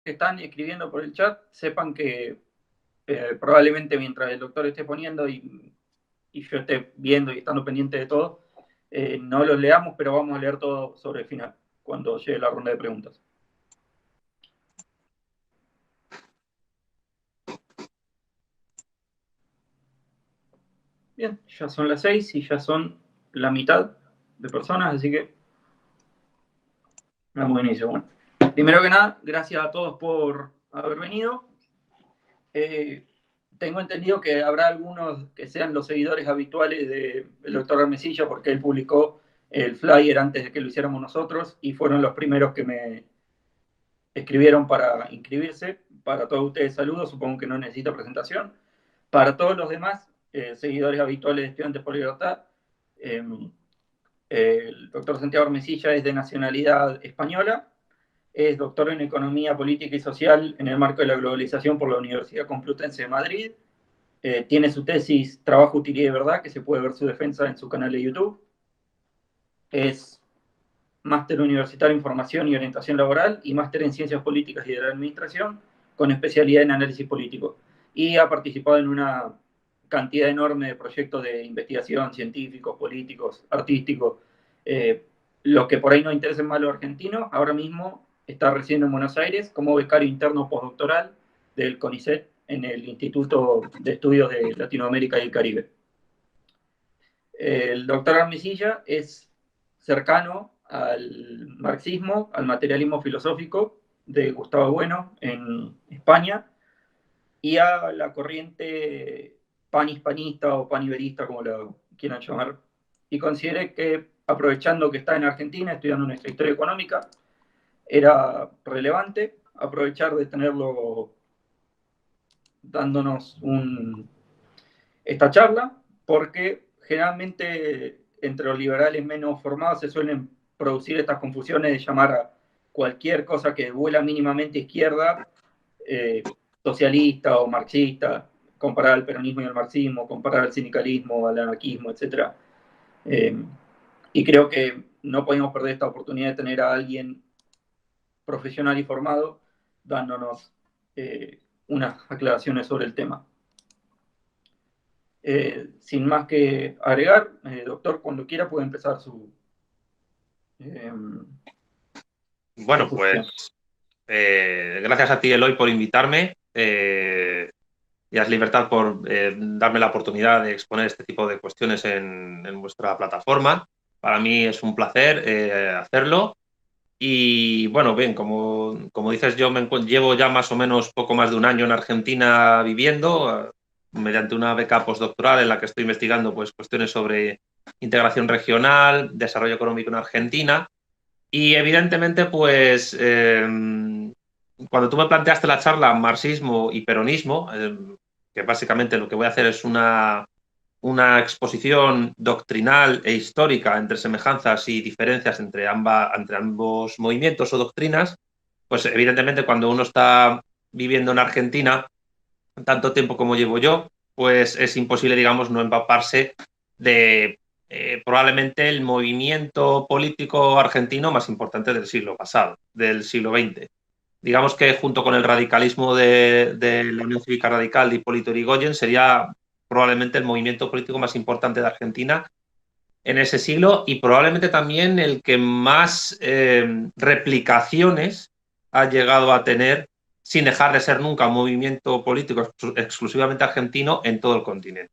que están escribiendo por el chat sepan que probablemente mientras el doctor esté poniendo y yo esté viendo y estando pendiente de todo, no los leamos, pero vamos a leer todo sobre el final, cuando llegue la ronda de preguntas. Bien, ya son las 6 y ya son la mitad de personas, así que vamos a inicio. Bueno, primero que nada, gracias a todos por haber venido. Tengo entendido que habrá algunos que sean los seguidores habituales del doctor Armesilla, porque él publicó el flyer antes de que lo hiciéramos nosotros y fueron los primeros que me escribieron para inscribirse. Para todos ustedes, saludos, supongo que no necesito presentación. Para todos los demás, seguidores habituales de Estudiantes por Libertad, el doctor Santiago Armesilla es de nacionalidad española, es doctor en Economía Política y Social en el marco de la globalización por la Universidad Complutense de Madrid. Tiene su tesis Trabajo, Utilidad y Verdad, que se puede ver su defensa en su canal de YouTube. Es máster universitario en Formación y Orientación Laboral y máster en Ciencias Políticas y de la Administración, con especialidad en Análisis Político. Y ha participado en una cantidad enorme de proyectos de investigación, científicos, políticos, artísticos. Lo que por ahí no interesa más a los argentinos, ahora mismo está residiendo en Buenos Aires como becario interno postdoctoral del CONICET en el Instituto de Estudios de Latinoamérica y el Caribe. El doctor Armesilla es cercano al marxismo, al materialismo filosófico de Gustavo Bueno en España y a la corriente panhispanista o paniberista, como la quieran llamar, y consideré que, aprovechando que está en Argentina estudiando nuestra historia económica, era relevante aprovechar de tenerlo dándonos esta charla, porque generalmente entre los liberales menos formados se suelen producir estas confusiones de llamar a cualquier cosa que vuela mínimamente izquierda, socialista o marxista, comparar al peronismo y al marxismo, comparar al sindicalismo, al anarquismo, etc. Y creo que no podemos perder esta oportunidad de tener a alguien profesional y formado dándonos unas aclaraciones sobre el tema. Sin más que agregar, doctor, cuando quiera puede empezar su... Bueno, pues gracias a ti, Eloy, por invitarme y a Libertad por darme la oportunidad de exponer este tipo de cuestiones en vuestra plataforma. Para mí es un placer hacerlo. Y bueno, bien, como dices, yo llevo ya más o menos poco más de un año en Argentina viviendo, mediante una beca postdoctoral en la que estoy investigando pues, cuestiones sobre integración regional, desarrollo económico en Argentina. Y evidentemente, pues, cuando tú me planteaste la charla marxismo y peronismo, que básicamente lo que voy a hacer es una exposición doctrinal e histórica entre semejanzas y diferencias entre ambos movimientos o doctrinas, pues evidentemente cuando uno está viviendo en Argentina tanto tiempo como llevo yo, pues es imposible, digamos, no empaparse de probablemente el movimiento político argentino más importante del siglo pasado, del siglo XX. Digamos que junto con el radicalismo de la Unión Cívica Radical de Hipólito Yrigoyen sería probablemente el movimiento político más importante de Argentina en ese siglo y probablemente también el que más replicaciones ha llegado a tener sin dejar de ser nunca un movimiento político exclusivamente argentino en todo el continente.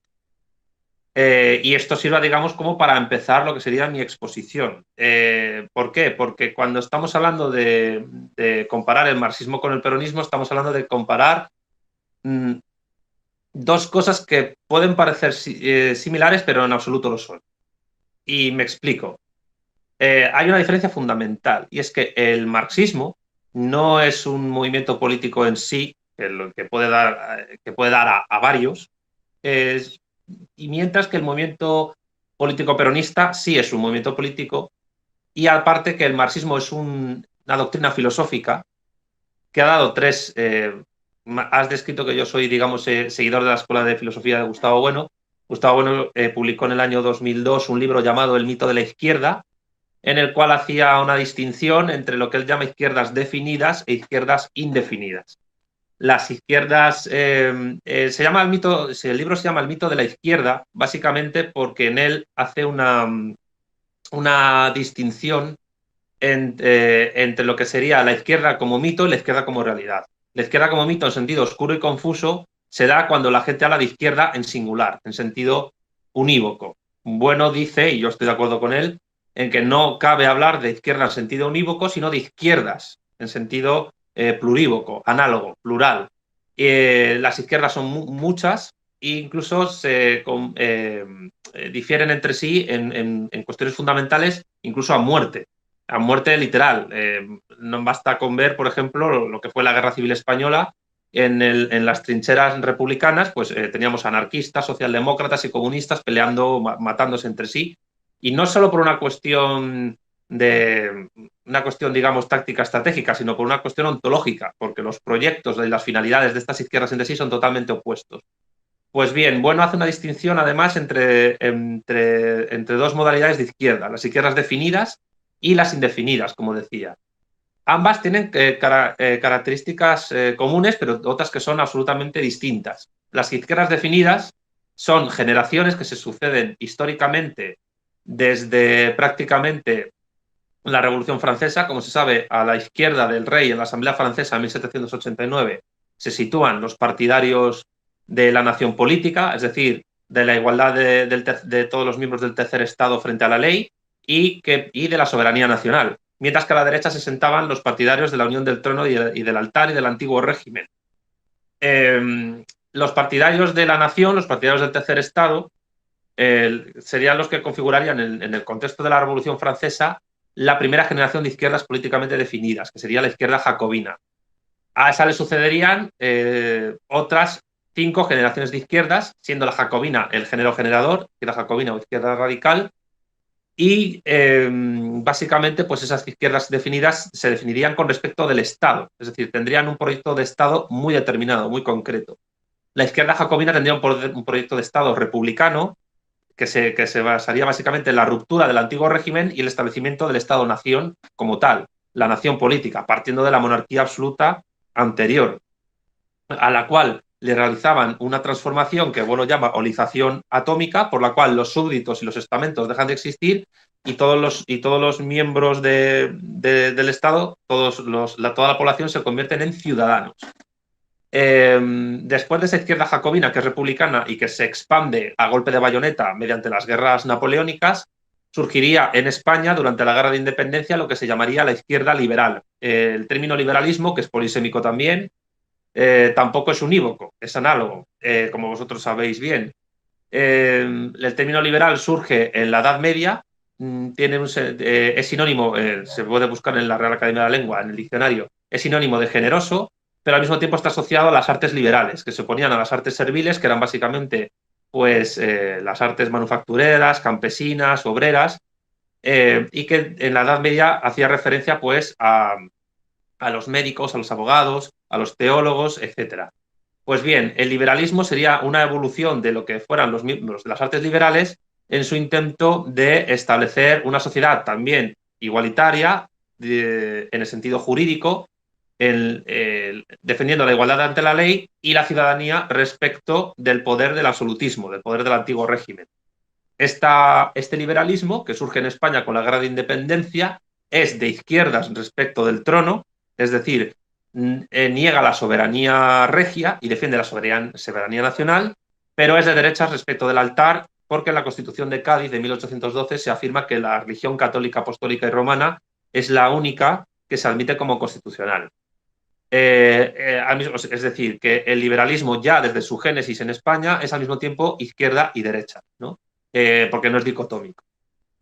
Y esto sirva, digamos, como para empezar lo que sería mi exposición. ¿Por qué? Porque cuando estamos hablando de comparar el marxismo con el peronismo, estamos hablando de comparar dos cosas que pueden parecer similares, pero en absoluto lo son. Y me explico. Hay una diferencia fundamental, y es que el marxismo no es un movimiento político en sí, que puede dar a varios, y mientras que el movimiento político peronista sí es un movimiento político, y aparte que el marxismo es una doctrina filosófica que ha dado tres... has descrito que yo soy, digamos, seguidor de la Escuela de Filosofía de Gustavo Bueno. Gustavo Bueno publicó en el año 2002 un libro llamado El mito de la izquierda, en el cual hacía una distinción entre lo que él llama izquierdas definidas e izquierdas indefinidas. Las izquierdas, se llama el mito, el libro se llama El mito de la izquierda, básicamente porque en él hace una distinción entre lo que sería la izquierda como mito y la izquierda como realidad. La izquierda como mito en sentido oscuro y confuso se da cuando la gente habla de izquierda en singular, en sentido unívoco. Bueno dice, y yo estoy de acuerdo con él, en que no cabe hablar de izquierda en sentido unívoco, sino de izquierdas en sentido plurívoco, análogo, plural. Las izquierdas son muchas e incluso difieren entre sí en cuestiones fundamentales, incluso a muerte literal. No basta con ver, por ejemplo, lo que fue la Guerra Civil Española. En las trincheras republicanas, pues teníamos anarquistas, socialdemócratas y comunistas peleando, matándose entre sí. Y no solo por una cuestión digamos, táctica estratégica, sino por una cuestión ontológica, porque los proyectos y las finalidades de estas izquierdas entre sí son totalmente opuestos. Pues bien, Bueno hace una distinción además entre dos modalidades de izquierda, las izquierdas definidas y las indefinidas, como decía. Ambas tienen características comunes, pero otras que son absolutamente distintas. Las izquierdas definidas son generaciones que se suceden históricamente desde prácticamente la Revolución Francesa. Como se sabe, a la izquierda del rey en la Asamblea Francesa en 1789 se sitúan los partidarios de la nación política, es decir, de la igualdad de todos los miembros del tercer estado frente a la ley y de la soberanía nacional, mientras que a la derecha se sentaban los partidarios de la unión del trono y del altar y del antiguo régimen. Los partidarios de la nación, los partidarios del tercer estado, serían los que configurarían en el contexto de la Revolución Francesa la primera generación de izquierdas políticamente definidas, que sería la izquierda jacobina. A esa le sucederían otras 5 generaciones de izquierdas, siendo la jacobina el género generador, izquierda jacobina o izquierda radical, y básicamente pues esas izquierdas definidas se definirían con respecto del Estado, es decir, tendrían un proyecto de Estado muy determinado, muy concreto. La izquierda jacobina tendría un proyecto de Estado republicano que se basaría básicamente en la ruptura del antiguo régimen y el establecimiento del Estado-nación como tal, la nación política, partiendo de la monarquía absoluta anterior, a la cual le realizaban una transformación que Bueno llama olización atómica, por la cual los súbditos y los estamentos dejan de existir y todos los miembros del Estado, toda la población se convierten en ciudadanos. Después de esa izquierda jacobina, que es republicana y que se expande a golpe de bayoneta mediante las guerras napoleónicas, surgiría en España durante la Guerra de Independencia lo que se llamaría la izquierda liberal. El término liberalismo, que es polisémico también, tampoco es unívoco, es análogo, como vosotros sabéis bien. El término liberal surge en la Edad Media, es sinónimo, se puede buscar en la Real Academia de la Lengua, en el diccionario, es sinónimo de generoso, pero al mismo tiempo está asociado a las artes liberales, que se oponían a las artes serviles, que eran básicamente pues, las artes manufactureras, campesinas, obreras, y que en la Edad Media hacía referencia pues, a los médicos, a los abogados, a los teólogos, etc. Pues bien, el liberalismo sería una evolución de lo que fueran los miembros de las artes liberales en su intento de establecer una sociedad también igualitaria en el sentido jurídico, defendiendo la igualdad ante la ley y la ciudadanía respecto del poder del absolutismo, del poder del antiguo régimen. Este liberalismo, que surge en España con la Guerra de Independencia, es de izquierdas respecto del trono, es decir, niega la soberanía regia y defiende la soberanía nacional, pero es de derechas respecto del altar, porque en la Constitución de Cádiz de 1812 se afirma que la religión católica, apostólica y romana es la única que se admite como constitucional. Es decir, que el liberalismo ya desde su génesis en España es al mismo tiempo izquierda y derecha, ¿no? Porque no es dicotómico.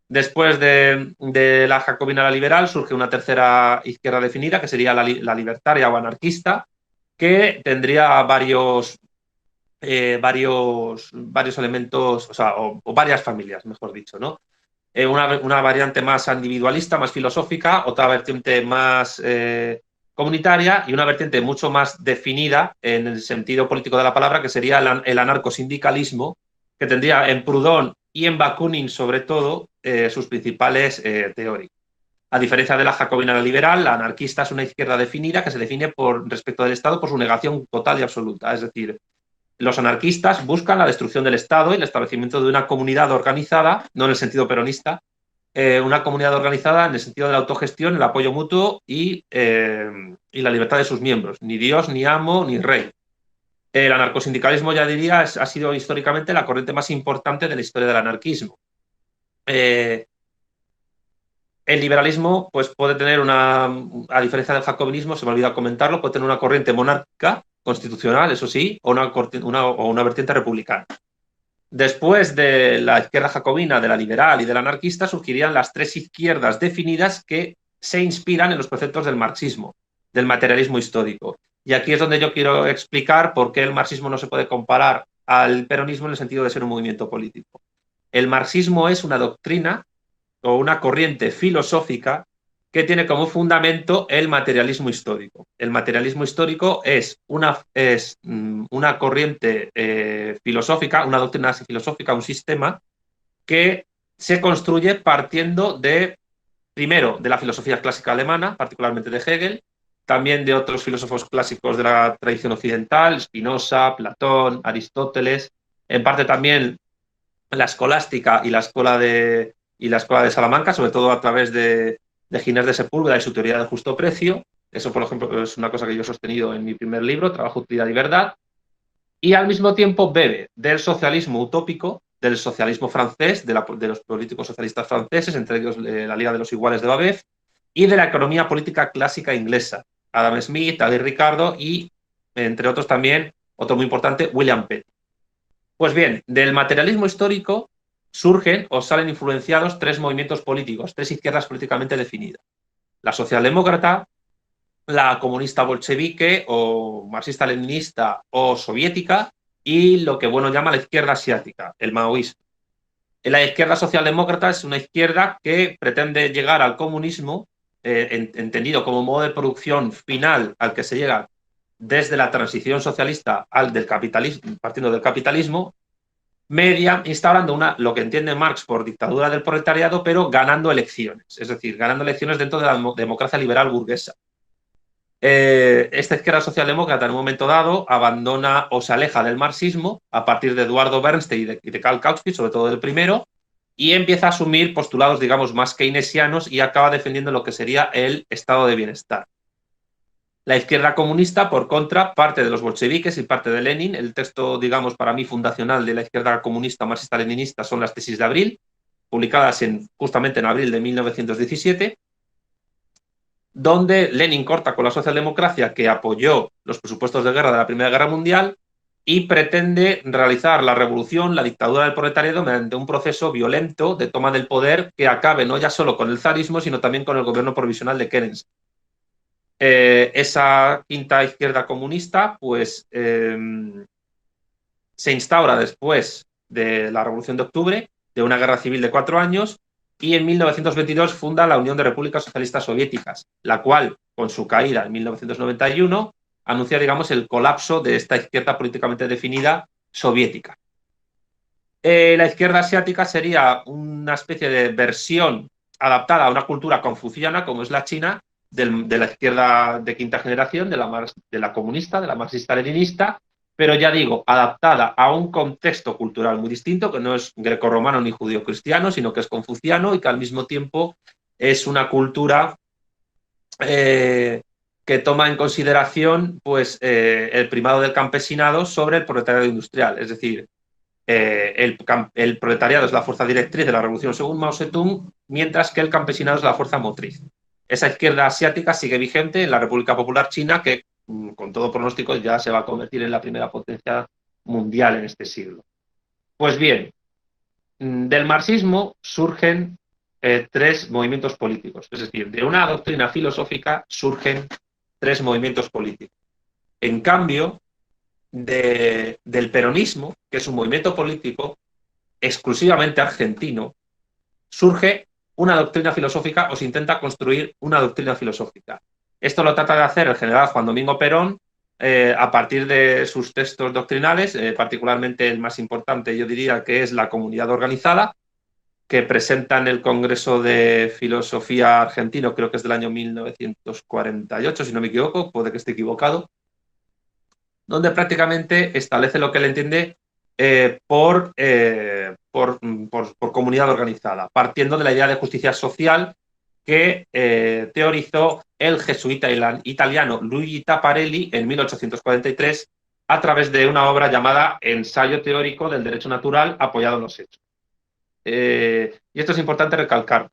Después de la jacobina a la liberal surge una tercera izquierda definida, que sería la libertaria o anarquista, que tendría varios elementos, o varias familias, mejor dicho, ¿no? Una variante más individualista, más filosófica, otra vertiente más comunitaria y una vertiente mucho más definida en el sentido político de la palabra, que sería el anarcosindicalismo, que tendría en Proudhon y en Bakunin, sobre todo, sus principales teóricos. A diferencia de la jacobina liberal, la anarquista es una izquierda definida que se define respecto del Estado por su negación total y absoluta. Es decir, los anarquistas buscan la destrucción del Estado y el establecimiento de una comunidad organizada, no en el sentido peronista, una comunidad organizada en el sentido de la autogestión, el apoyo mutuo y la libertad de sus miembros. Ni Dios, ni amo, ni rey. El anarcosindicalismo, ya diría, ha sido históricamente la corriente más importante de la historia del anarquismo. El liberalismo pues, puede tener a diferencia del jacobinismo, se me olvidó comentarlo, puede tener una corriente monárquica, constitucional, eso sí, o una vertiente republicana. Después de la izquierda jacobina, de la liberal y de la anarquista, surgirían las tres izquierdas definidas que se inspiran en los preceptos del marxismo, del materialismo histórico. Y aquí es donde yo quiero explicar por qué el marxismo no se puede comparar al peronismo en el sentido de ser un movimiento político. El marxismo es una doctrina o una corriente filosófica que tiene como fundamento el materialismo histórico. El materialismo histórico es una corriente filosófica, una doctrina filosófica, un sistema que se construye partiendo primero, de la filosofía clásica alemana, particularmente de Hegel, también de otros filósofos clásicos de la tradición occidental, Spinoza, Platón, Aristóteles, en parte también la escolástica y la escuela de Salamanca, sobre todo a través de Ginés de Sepúlveda y su teoría del justo precio. Eso, por ejemplo, es una cosa que yo he sostenido en mi primer libro, Trabajo, Utilidad y Verdad. Y al mismo tiempo bebe del socialismo utópico, del socialismo francés, de los políticos socialistas franceses, entre ellos la Liga de los Iguales de Babeuf, y de la economía política clásica inglesa, Adam Smith, David Ricardo y, entre otros también, otro muy importante, William Pitt. Pues bien, del materialismo histórico surgen o salen influenciados tres movimientos políticos, tres izquierdas políticamente definidas. La socialdemócrata, la comunista bolchevique o marxista-leninista o soviética y lo que Bueno llama la izquierda asiática, el maoísmo. La izquierda socialdemócrata es una izquierda que pretende llegar al comunismo, entendido como modo de producción final al que se llega desde la transición socialista del capitalismo, partiendo del capitalismo, instaurando lo que entiende Marx por dictadura del proletariado, pero ganando elecciones, es decir, ganando elecciones dentro de la democracia liberal burguesa. Esta izquierda socialdemócrata en un momento dado abandona o se aleja del marxismo a partir de Eduardo Bernstein y de Karl Kautsky, sobre todo del primero, y empieza a asumir postulados, digamos, más keynesianos y acaba defendiendo lo que sería el estado de bienestar. La izquierda comunista, por contra, parte de los bolcheviques y parte de Lenin. El texto, digamos, para mí fundacional de la izquierda comunista marxista-leninista son las tesis de abril, publicadas justamente en abril de 1917, donde Lenin corta con la socialdemocracia que apoyó los presupuestos de guerra de la Primera Guerra Mundial y pretende realizar la revolución, la dictadura del proletariado mediante un proceso violento de toma del poder que acabe no ya solo con el zarismo, sino también con el gobierno provisional de Kerensky. Esa quinta izquierda comunista pues se instaura después de la Revolución de Octubre, de una guerra civil de 4 años, y en 1922 funda la Unión de Repúblicas Socialistas Soviéticas, la cual, con su caída en 1991, anuncia, digamos, el colapso de esta izquierda políticamente definida soviética. La izquierda asiática sería una especie de versión adaptada a una cultura confuciana, como es la China, de la izquierda de quinta generación, de la comunista, de la marxista-leninista, pero ya digo, adaptada a un contexto cultural muy distinto, que no es grecorromano ni judío-cristiano, sino que es confuciano y que al mismo tiempo es una cultura que toma en consideración pues, el primado del campesinado sobre el proletariado industrial. Es decir, el proletariado es la fuerza directriz de la revolución según Mao Zedong, mientras que el campesinado es la fuerza motriz. Esa izquierda asiática sigue vigente en la República Popular China, que con todo pronóstico ya se va a convertir en la primera potencia mundial en este siglo. Pues bien, del marxismo surgen tres movimientos políticos, es decir, de una doctrina filosófica surgen tres movimientos políticos. En cambio, del peronismo, que es un movimiento político exclusivamente argentino, surge una doctrina filosófica o se intenta construir una doctrina filosófica. Esto lo trata de hacer el general Juan Domingo Perón a partir de sus textos doctrinales, particularmente el más importante, yo diría que es La Comunidad Organizada, que presenta en el Congreso de Filosofía argentino, creo que es del año 1948, si no me equivoco, puede que esté equivocado, donde prácticamente establece lo que él entiende por comunidad organizada, partiendo de la idea de justicia social que teorizó el jesuita italiano Luigi Taparelli en 1843 a través de una obra llamada Ensayo teórico del derecho natural apoyado en los hechos. Y esto es importante recalcar.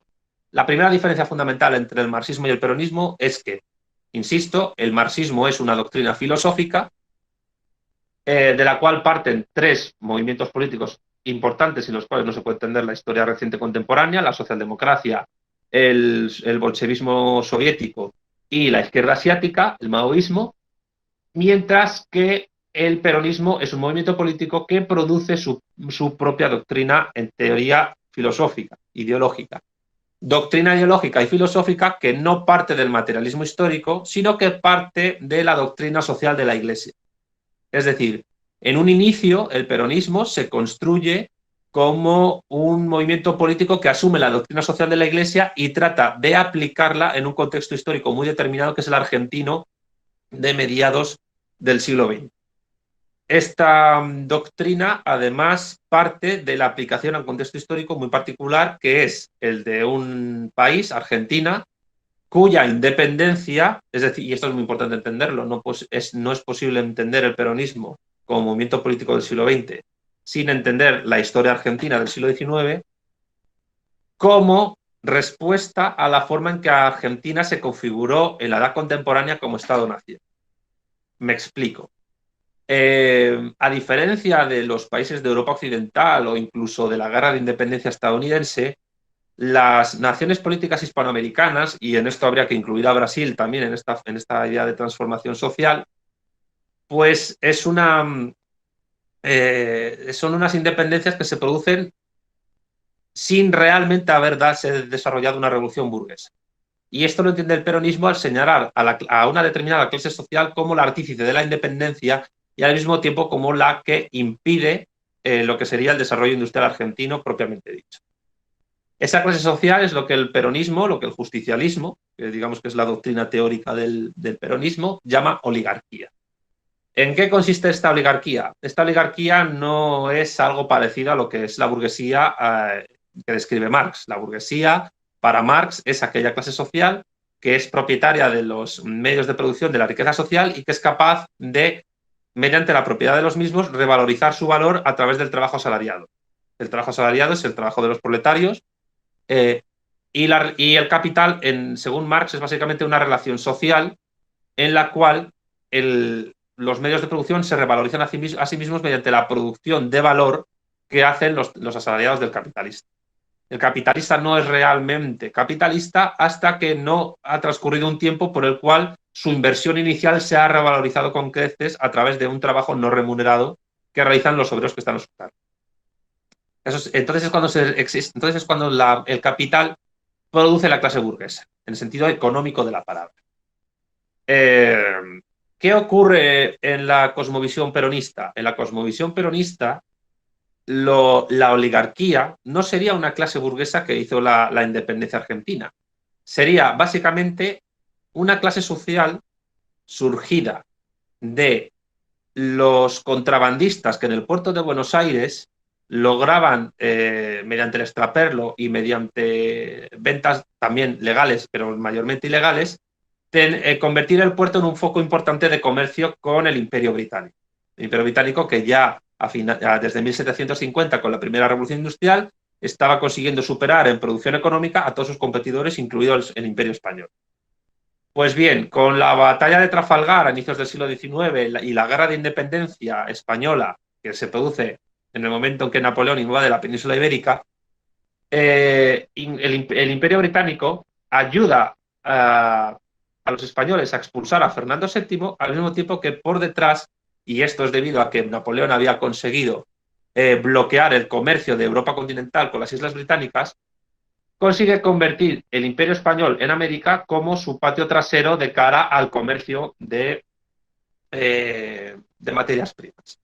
La primera diferencia fundamental entre el marxismo y el peronismo es que, insisto, el marxismo es una doctrina filosófica de la cual parten tres movimientos políticos importantes sin los cuales no se puede entender la historia reciente contemporánea: la socialdemocracia, el bolchevismo soviético y la izquierda asiática, el maoísmo, mientras que el peronismo es un movimiento político que produce su propia doctrina, en teoría filosófica, ideológica. Doctrina ideológica y filosófica que no parte del materialismo histórico, sino que parte de la doctrina social de la Iglesia. Es decir, en un inicio el peronismo se construye como un movimiento político que asume la doctrina social de la Iglesia y trata de aplicarla en un contexto histórico muy determinado, que es el argentino de mediados del siglo XX. Esta doctrina, además, parte de la aplicación a un contexto histórico muy particular, que es el de un país, Argentina, cuya independencia, es decir, y esto es muy importante entenderlo, no es posible entender el peronismo como movimiento político del siglo XX sin entender la historia argentina del siglo XIX, como respuesta a la forma en que Argentina se configuró en la edad contemporánea como Estado-nación. Me explico. A diferencia de los países de Europa Occidental o incluso de la guerra de independencia estadounidense, las naciones políticas hispanoamericanas, y en esto habría que incluir a Brasil también en esta idea de transformación social, pues son unas independencias que se producen sin realmente haberse desarrollado una revolución burguesa. Y esto lo entiende el peronismo al señalar a una determinada clase social como la artífice de la independencia y al mismo tiempo como la que impide lo que sería el desarrollo industrial argentino propiamente dicho. Esa clase social es lo que el peronismo, lo que el justicialismo, que digamos que es la doctrina teórica del peronismo, llama oligarquía. ¿En qué consiste esta oligarquía? Esta oligarquía no es algo parecido a lo que es la burguesía que describe Marx. La burguesía, para Marx, es aquella clase social que es propietaria de los medios de producción de la riqueza social y que es capaz de, mediante la propiedad de los mismos, revalorizar su valor a través del trabajo asalariado. El trabajo asalariado es el trabajo de los proletarios, y el capital, según Marx, es básicamente una relación social en la cual los medios de producción se revalorizan a sí mismos mediante la producción de valor que hacen los asalariados del capitalista. El capitalista no es realmente capitalista hasta que no ha transcurrido un tiempo por el cual su inversión inicial se ha revalorizado con creces a través de un trabajo no remunerado que realizan los obreros que están a su cargo. Entonces es cuando el capital produce la clase burguesa, en el sentido económico de la palabra. ¿Qué ocurre en la cosmovisión peronista? En la cosmovisión peronista, la oligarquía no sería una clase burguesa que hizo la independencia argentina. Sería básicamente una clase social surgida de los contrabandistas que en el puerto de Buenos Aires lograban, mediante el extraperlo y mediante ventas también legales, pero mayormente ilegales, convertir el puerto en un foco importante de comercio con el Imperio Británico. El Imperio Británico que ya desde 1750, con la primera revolución industrial, estaba consiguiendo superar en producción económica a todos sus competidores, incluido el Imperio Español. Pues bien, con la batalla de Trafalgar a inicios del siglo XIX y la guerra de independencia española que se produce en el momento en que Napoleón invade la península ibérica, el Imperio Británico ayuda a los españoles a expulsar a Fernando VII, al mismo tiempo que por detrás, y esto es debido a que Napoleón había conseguido bloquear el comercio de Europa continental con las Islas Británicas, consigue convertir el Imperio Español en América como su patio trasero de cara al comercio de materias primas.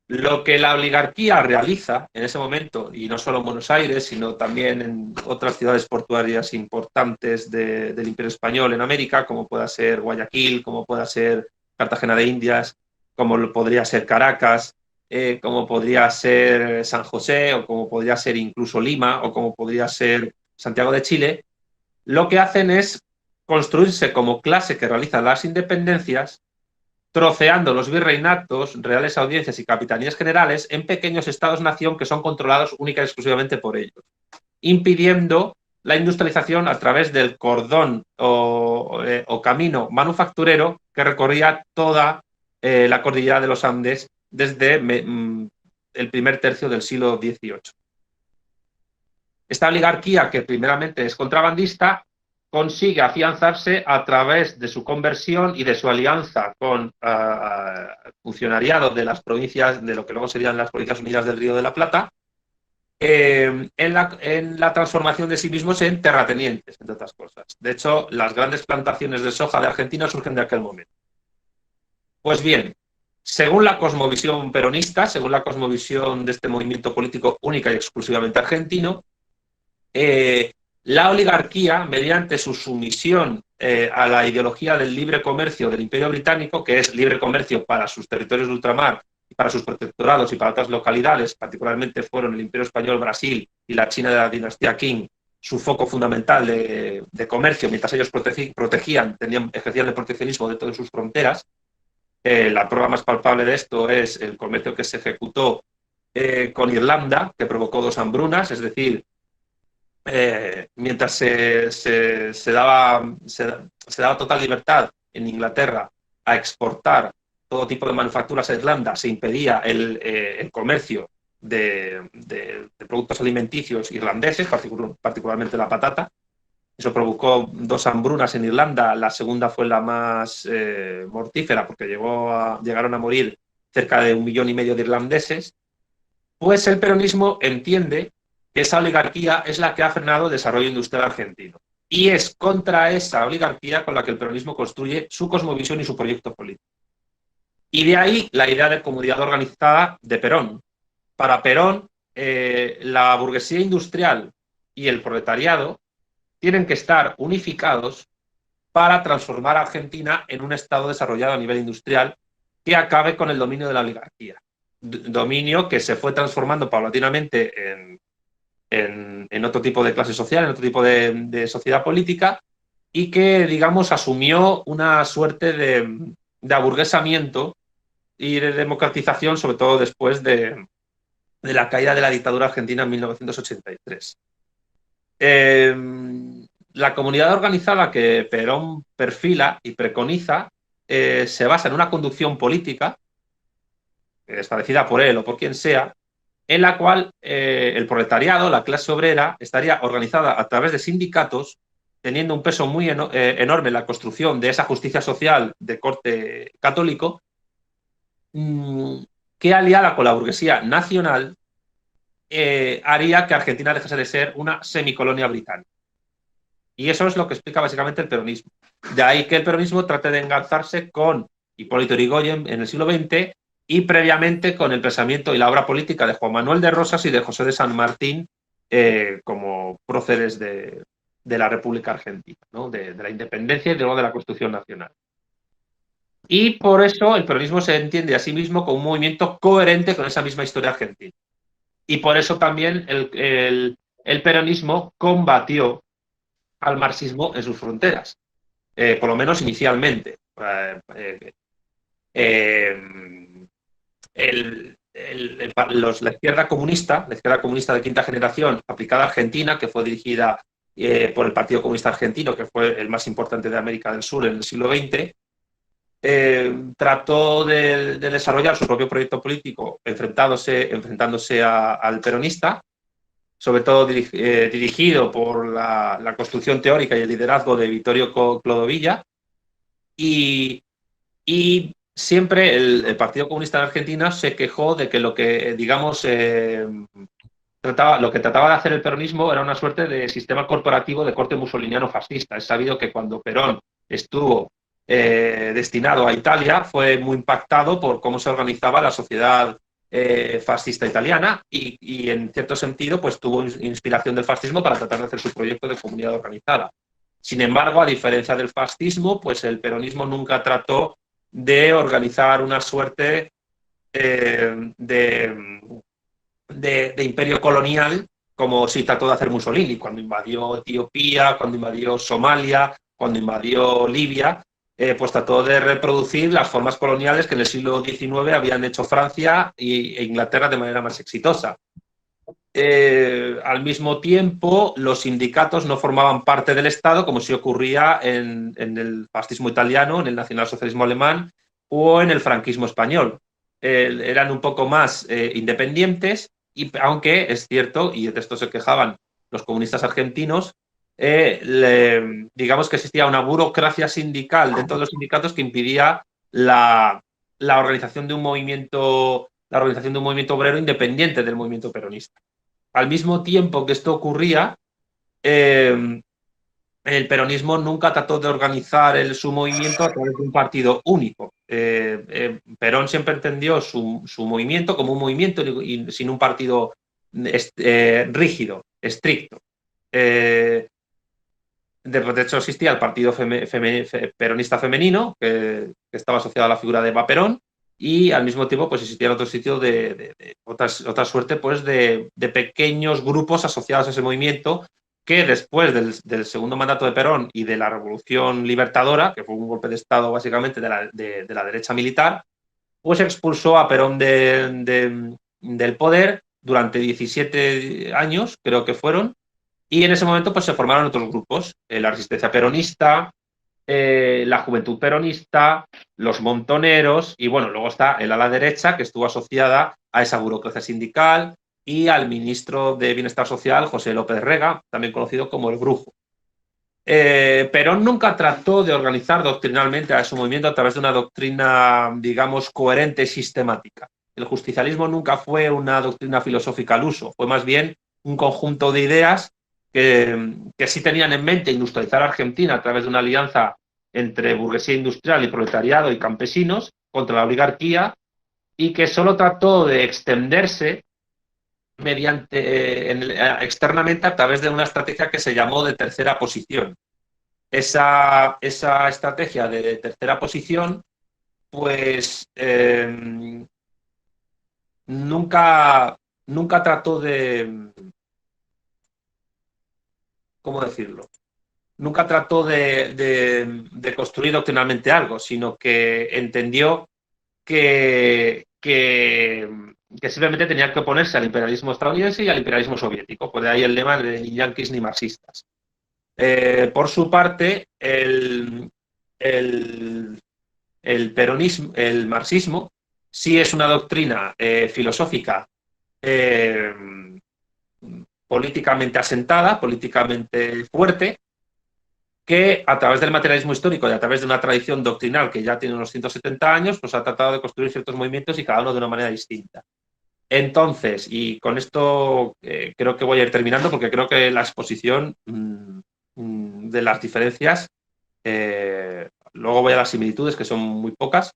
Lo que la oligarquía realiza en ese momento, y no solo en Buenos Aires, sino también en otras ciudades portuarias importantes del Imperio Español en América, como pueda ser Guayaquil, como pueda ser Cartagena de Indias, como podría ser Caracas, como podría ser San José, o como podría ser incluso Lima, o como podría ser Santiago de Chile, lo que hacen es construirse como clase que realiza las independencias, troceando los virreinatos, reales audiencias y capitanías generales en pequeños estados-nación que son controlados única y exclusivamente por ellos, impidiendo la industrialización a través del cordón o camino manufacturero que recorría toda la cordillera de los Andes desde el primer tercio del siglo XVIII. Esta oligarquía, que primeramente es contrabandista, consigue afianzarse a través de su conversión y de su alianza con funcionariado de las provincias, de lo que luego serían las Provincias Unidas del Río de la Plata, en la transformación de sí mismos en terratenientes, entre otras cosas. De hecho, las grandes plantaciones de soja de Argentina surgen de aquel momento. Pues bien, según la cosmovisión peronista, según la cosmovisión de este movimiento político única y exclusivamente argentino, la oligarquía, mediante su sumisión a la ideología del libre comercio del Imperio Británico, que es libre comercio para sus territorios de ultramar, para sus protectorados y para otras localidades, particularmente fueron el Imperio Español, Brasil y la China de la dinastía Qing, su foco fundamental de comercio, mientras ellos protegían, ejercían el proteccionismo dentro de sus fronteras. La prueba más palpable de esto es el comercio que se ejecutó con Irlanda, que provocó 2 hambrunas, es decir, mientras se daba total libertad en Inglaterra a exportar todo tipo de manufacturas a Irlanda, se impedía el comercio de productos alimenticios irlandeses, particularmente la patata. Eso provocó 2 hambrunas en Irlanda. La segunda fue la más mortífera, porque llegaron a morir cerca de 1,5 millones de irlandeses. Pues el peronismo entiende que esa oligarquía es la que ha frenado el desarrollo industrial argentino. Y es contra esa oligarquía con la que el peronismo construye su cosmovisión y su proyecto político. Y de ahí la idea de comunidad organizada de Perón. Para Perón, la burguesía industrial y el proletariado tienen que estar unificados para transformar a Argentina en un estado desarrollado a nivel industrial que acabe con el dominio de la oligarquía. Dominio que se fue transformando paulatinamente en otro tipo de clase social, en otro tipo de sociedad política, y que, digamos, asumió una suerte de aburguesamiento y de democratización, sobre todo después de la caída de la dictadura argentina en 1983. La comunidad organizada que Perón perfila y preconiza se basa en una conducción política establecida por él o por quien sea, en la cual el proletariado, la clase obrera, estaría organizada a través de sindicatos, teniendo un peso muy enorme en la construcción de esa justicia social de corte católico, que aliada con la burguesía nacional haría que Argentina dejase de ser una semicolonia británica. Y eso es lo que explica básicamente el peronismo. De ahí que el peronismo trate de engarzarse con Hipólito Yrigoyen en el siglo XX y previamente con el pensamiento y la obra política de Juan Manuel de Rosas y de José de San Martín como próceres de la República Argentina, ¿no? de la independencia y luego de la Constitución Nacional. Y por eso el peronismo se entiende a sí mismo como un movimiento coherente con esa misma historia argentina. Y por eso también el peronismo combatió al marxismo en sus fronteras, por lo menos inicialmente. La izquierda comunista de quinta generación aplicada a Argentina, que fue dirigida por el Partido Comunista Argentino, que fue el más importante de América del Sur en el siglo XX, trató de desarrollar su propio proyecto político enfrentándose al peronista, sobre todo dirigido por la construcción teórica y el liderazgo de Vittorio Clodovilla, y siempre el Partido Comunista de Argentina se quejó de que lo que, digamos, lo que trataba de hacer el peronismo era una suerte de sistema corporativo de corte mussoliniano fascista. Es sabido que cuando Perón estuvo destinado a Italia fue muy impactado por cómo se organizaba la sociedad fascista italiana y en cierto sentido pues tuvo inspiración del fascismo para tratar de hacer su proyecto de comunidad organizada. Sin embargo, a diferencia del fascismo, pues el peronismo nunca trató de organizar una suerte de imperio colonial como sí trató de hacer Mussolini cuando invadió Etiopía, cuando invadió Somalia, cuando invadió Libia, pues trató de reproducir las formas coloniales que en el siglo XIX habían hecho Francia e Inglaterra de manera más exitosa. Al mismo tiempo, los sindicatos no formaban parte del Estado, como sí ocurría en el fascismo italiano, en el nacionalsocialismo alemán o en el franquismo español. Eran un poco más independientes, y aunque es cierto, y de esto se quejaban los comunistas argentinos, digamos que existía una burocracia sindical dentro de los sindicatos que impidía la organización de un movimiento, obrero independiente del movimiento peronista. Al mismo tiempo que esto ocurría, el peronismo nunca trató de organizar su movimiento a través de un partido único. Perón siempre entendió su movimiento como un movimiento y sin un partido rígido, estricto. De hecho, existía el Partido Peronista Femenino, que estaba asociado a la figura de Eva Perón, y al mismo tiempo pues existía otro sitio otra suerte pues de pequeños grupos asociados a ese movimiento que después del segundo mandato de Perón y de la Revolución Libertadora, que fue un golpe de Estado básicamente de la derecha militar, pues expulsó a Perón del poder durante 17 años, creo que fueron, y en ese momento pues se formaron otros grupos, la Resistencia Peronista, la Juventud Peronista, los Montoneros, y bueno, luego está el ala derecha que estuvo asociada a esa burocracia sindical y al ministro de Bienestar Social, José López Rega, también conocido como el Brujo. Perón nunca trató de organizar doctrinalmente a su movimiento a través de una doctrina, digamos, coherente y sistemática. El justicialismo nunca fue una doctrina filosófica al uso, fue más bien un conjunto de ideas que sí tenían en mente industrializar a Argentina a través de una alianza entre burguesía industrial y proletariado y campesinos contra la oligarquía, y que solo trató de extenderse externamente a través de una estrategia que se llamó de tercera posición. Esa estrategia de tercera posición, pues nunca trató de, ¿cómo decirlo? Nunca trató de construir doctrinalmente algo, sino que entendió que simplemente tenía que oponerse al imperialismo estadounidense y al imperialismo soviético. Por ahí el lema de ni yanquis ni marxistas. Por su parte, el peronismo, el marxismo, sí es una doctrina filosófica políticamente asentada, políticamente fuerte, que a través del materialismo histórico y a través de una tradición doctrinal que ya tiene unos 170 años, pues ha tratado de construir ciertos movimientos y cada uno de una manera distinta. Entonces, y con esto creo que voy a ir terminando porque creo que la exposición de las diferencias, luego voy a las similitudes que son muy pocas.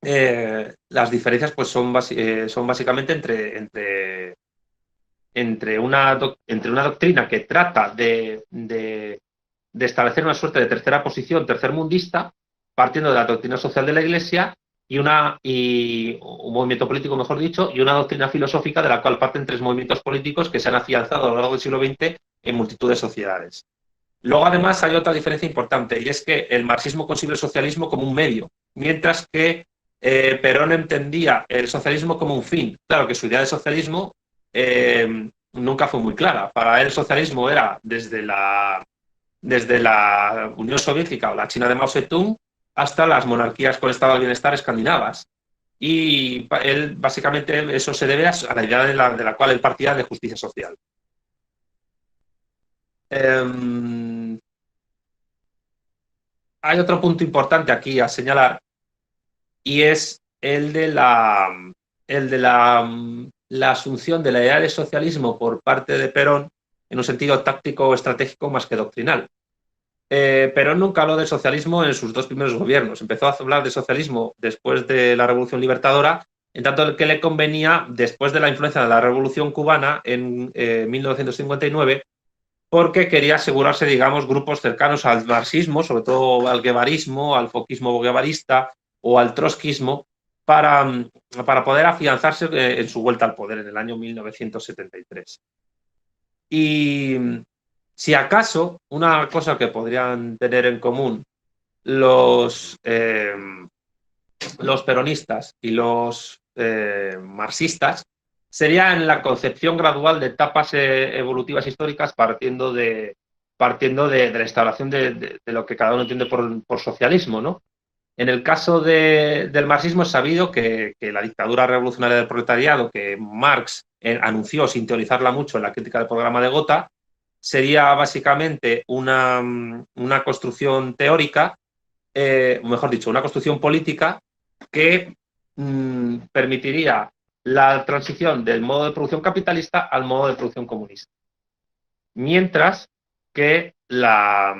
Las diferencias pues son básicamente entre una doctrina que trata de establecer una suerte de tercera posición tercermundista, partiendo de la doctrina social de la Iglesia, y un movimiento político, mejor dicho, y una doctrina filosófica de la cual parten tres movimientos políticos que se han afianzado a lo largo del siglo XX en multitud de sociedades. Luego, además, hay otra diferencia importante, y es que el marxismo concibe el socialismo como un medio, mientras que Perón entendía el socialismo como un fin. Claro que su idea de socialismo nunca fue muy clara. Para él el socialismo era desde la Unión Soviética o la China de Mao Zedong hasta las monarquías con estado de bienestar escandinavas. Y él, básicamente, eso se debe a la idea de la cual él partía de justicia social. Hay otro punto importante aquí a señalar, y es el de la asunción de la idea de socialismo por parte de Perón en un sentido táctico o estratégico más que doctrinal. Perón nunca habló de socialismo en sus dos primeros gobiernos. Empezó a hablar de socialismo después de la Revolución Libertadora, en tanto que le convenía después de la influencia de la Revolución Cubana en 1959, porque quería asegurarse, digamos, grupos cercanos al marxismo, sobre todo al guevarismo, al foquismo guevarista o al trotskismo, para poder afianzarse en su vuelta al poder en el año 1973. Y si acaso, una cosa que podrían tener en común los peronistas y los marxistas sería en la concepción gradual de etapas evolutivas históricas partiendo de la instauración de lo que cada uno entiende por socialismo, ¿no? En el caso del marxismo es sabido que la dictadura revolucionaria del proletariado, que Marx anunció sin teorizarla mucho en la crítica del programa de Gotha, sería básicamente una construcción teórica, mejor dicho, una construcción política que permitiría la transición del modo de producción capitalista al modo de producción comunista. Mientras que la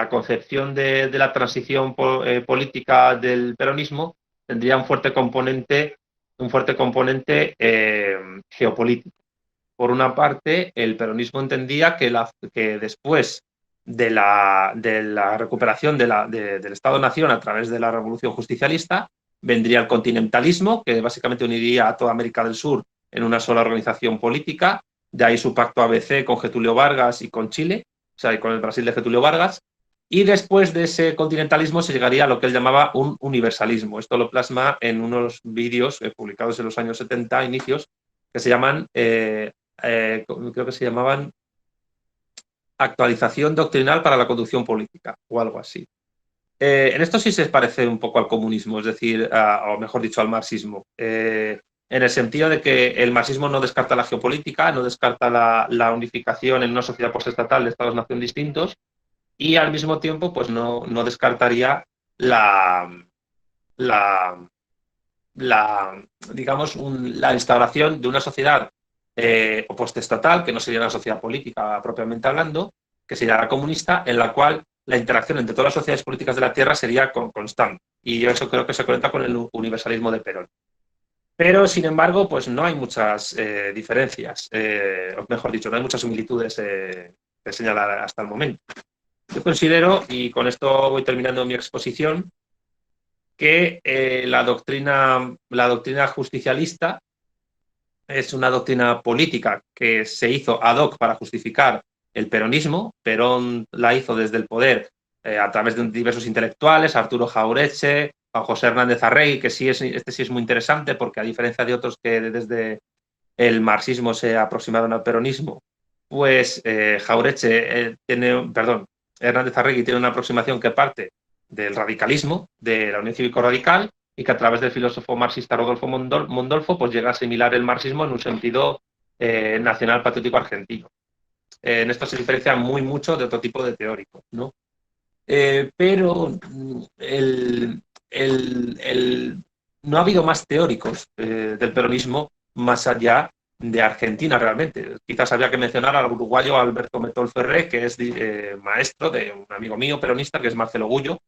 concepción de la transición política del peronismo tendría un fuerte componente geopolítico. Por una parte, el peronismo entendía que después de la recuperación del Estado-Nación a través de la Revolución Justicialista, vendría el continentalismo, que básicamente uniría a toda América del Sur en una sola organización política, de ahí su pacto ABC con Getúlio Vargas y con Chile, o sea, y con el Brasil de Getúlio Vargas, y después de ese continentalismo se llegaría a lo que él llamaba un universalismo. Esto lo plasma en unos vídeos publicados en los años 70, inicios, que se llaman, creo que se llamaban Actualización Doctrinal para la Conducción Política, o algo así. En esto sí se parece un poco al comunismo, es decir, o mejor dicho, al marxismo, en el sentido de que el marxismo no descarta la geopolítica, no descarta la unificación en una sociedad postestatal de estados-nación distintos, y al mismo tiempo pues no descartaría digamos, la instauración de una sociedad postestatal, que no sería una sociedad política propiamente hablando, que sería la comunista, en la cual la interacción entre todas las sociedades políticas de la Tierra sería constante. Y eso creo que se conecta con el universalismo de Perón. Pero, sin embargo, pues no hay muchas diferencias, o mejor dicho, no hay muchas similitudes que señalar hasta el momento. Yo considero, y con esto voy terminando mi exposición, que la doctrina justicialista es una doctrina política que se hizo ad hoc para justificar el peronismo. Perón la hizo desde el poder a través de diversos intelectuales, Arturo Jauretche, Juan José Hernández Arregui, que este sí es muy interesante porque a diferencia de otros que desde el marxismo se aproximaron al peronismo, pues Hernández Arregui tiene una aproximación que parte del radicalismo, de la Unión Cívico-Radical, y que a través del filósofo marxista Rodolfo Mondolfo pues llega a asimilar el marxismo en un sentido nacional patriótico argentino. En esto se diferencia muy mucho de otro tipo de teóricos, ¿no? Pero no ha habido más teóricos del peronismo más allá de Argentina realmente. Quizás habría que mencionar al uruguayo Alberto Metol Ferré, que es maestro de un amigo mío peronista, que es Marcelo Gullo.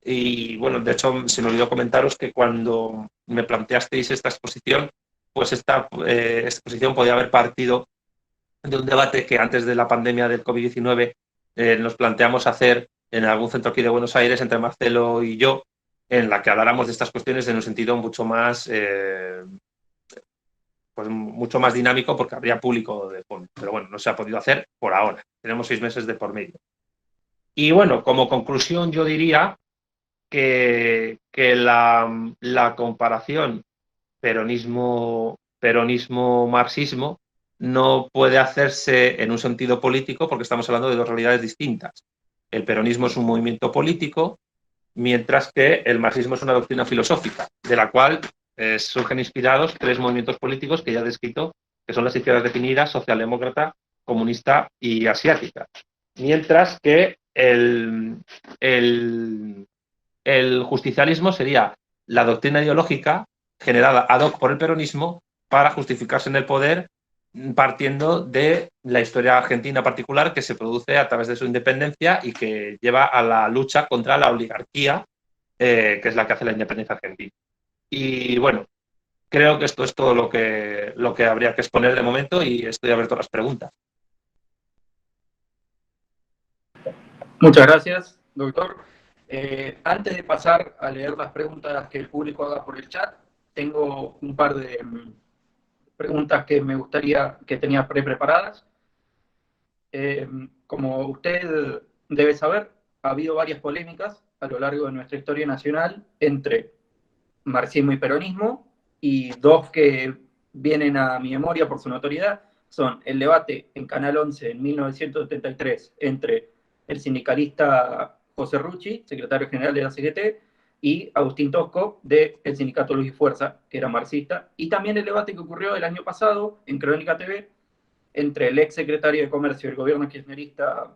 Y bueno, de hecho, se me olvidó comentaros que cuando me planteasteis esta exposición, pues esta exposición podía haber partido de un debate que antes de la pandemia del COVID-19 nos planteamos hacer en algún centro aquí de Buenos Aires entre Marcelo y yo, en la que habláramos de estas cuestiones en un sentido mucho más dinámico, porque habría público de fondo. Pero bueno, no se ha podido hacer por ahora. Tenemos 6 meses de por medio. Y bueno, como conclusión yo diría que la comparación peronismo-marxismo no puede hacerse en un sentido político porque estamos hablando de dos realidades distintas. El peronismo es un movimiento político, mientras que el marxismo es una doctrina filosófica, de la cual surgen inspirados 3 movimientos políticos que ya he descrito, que son las izquierdas definidas, socialdemócrata, comunista y asiática. Mientras que el justicialismo sería la doctrina ideológica generada ad hoc por el peronismo para justificarse en el poder, partiendo de la historia argentina particular que se produce a través de su independencia y que lleva a la lucha contra la oligarquía, que es la que hace la independencia argentina. Y bueno, creo que esto es todo lo que habría que exponer de momento y estoy abierto a las preguntas. Muchas gracias, doctor. Antes de pasar a leer las preguntas que el público haga por el chat, tengo un par de preguntas que me gustaría que tenía preparadas. Como usted debe saber, ha habido varias polémicas a lo largo de nuestra historia nacional entre marxismo y peronismo, y dos que vienen a mi memoria por su notoriedad son el debate en Canal 11 en 1973 entre el sindicalista José Rucci, secretario general de la CGT, y Agustín Tosco del sindicato Luz y Fuerza, que era marxista, y también el debate que ocurrió el año pasado en Crónica TV entre el ex secretario de Comercio del gobierno kirchnerista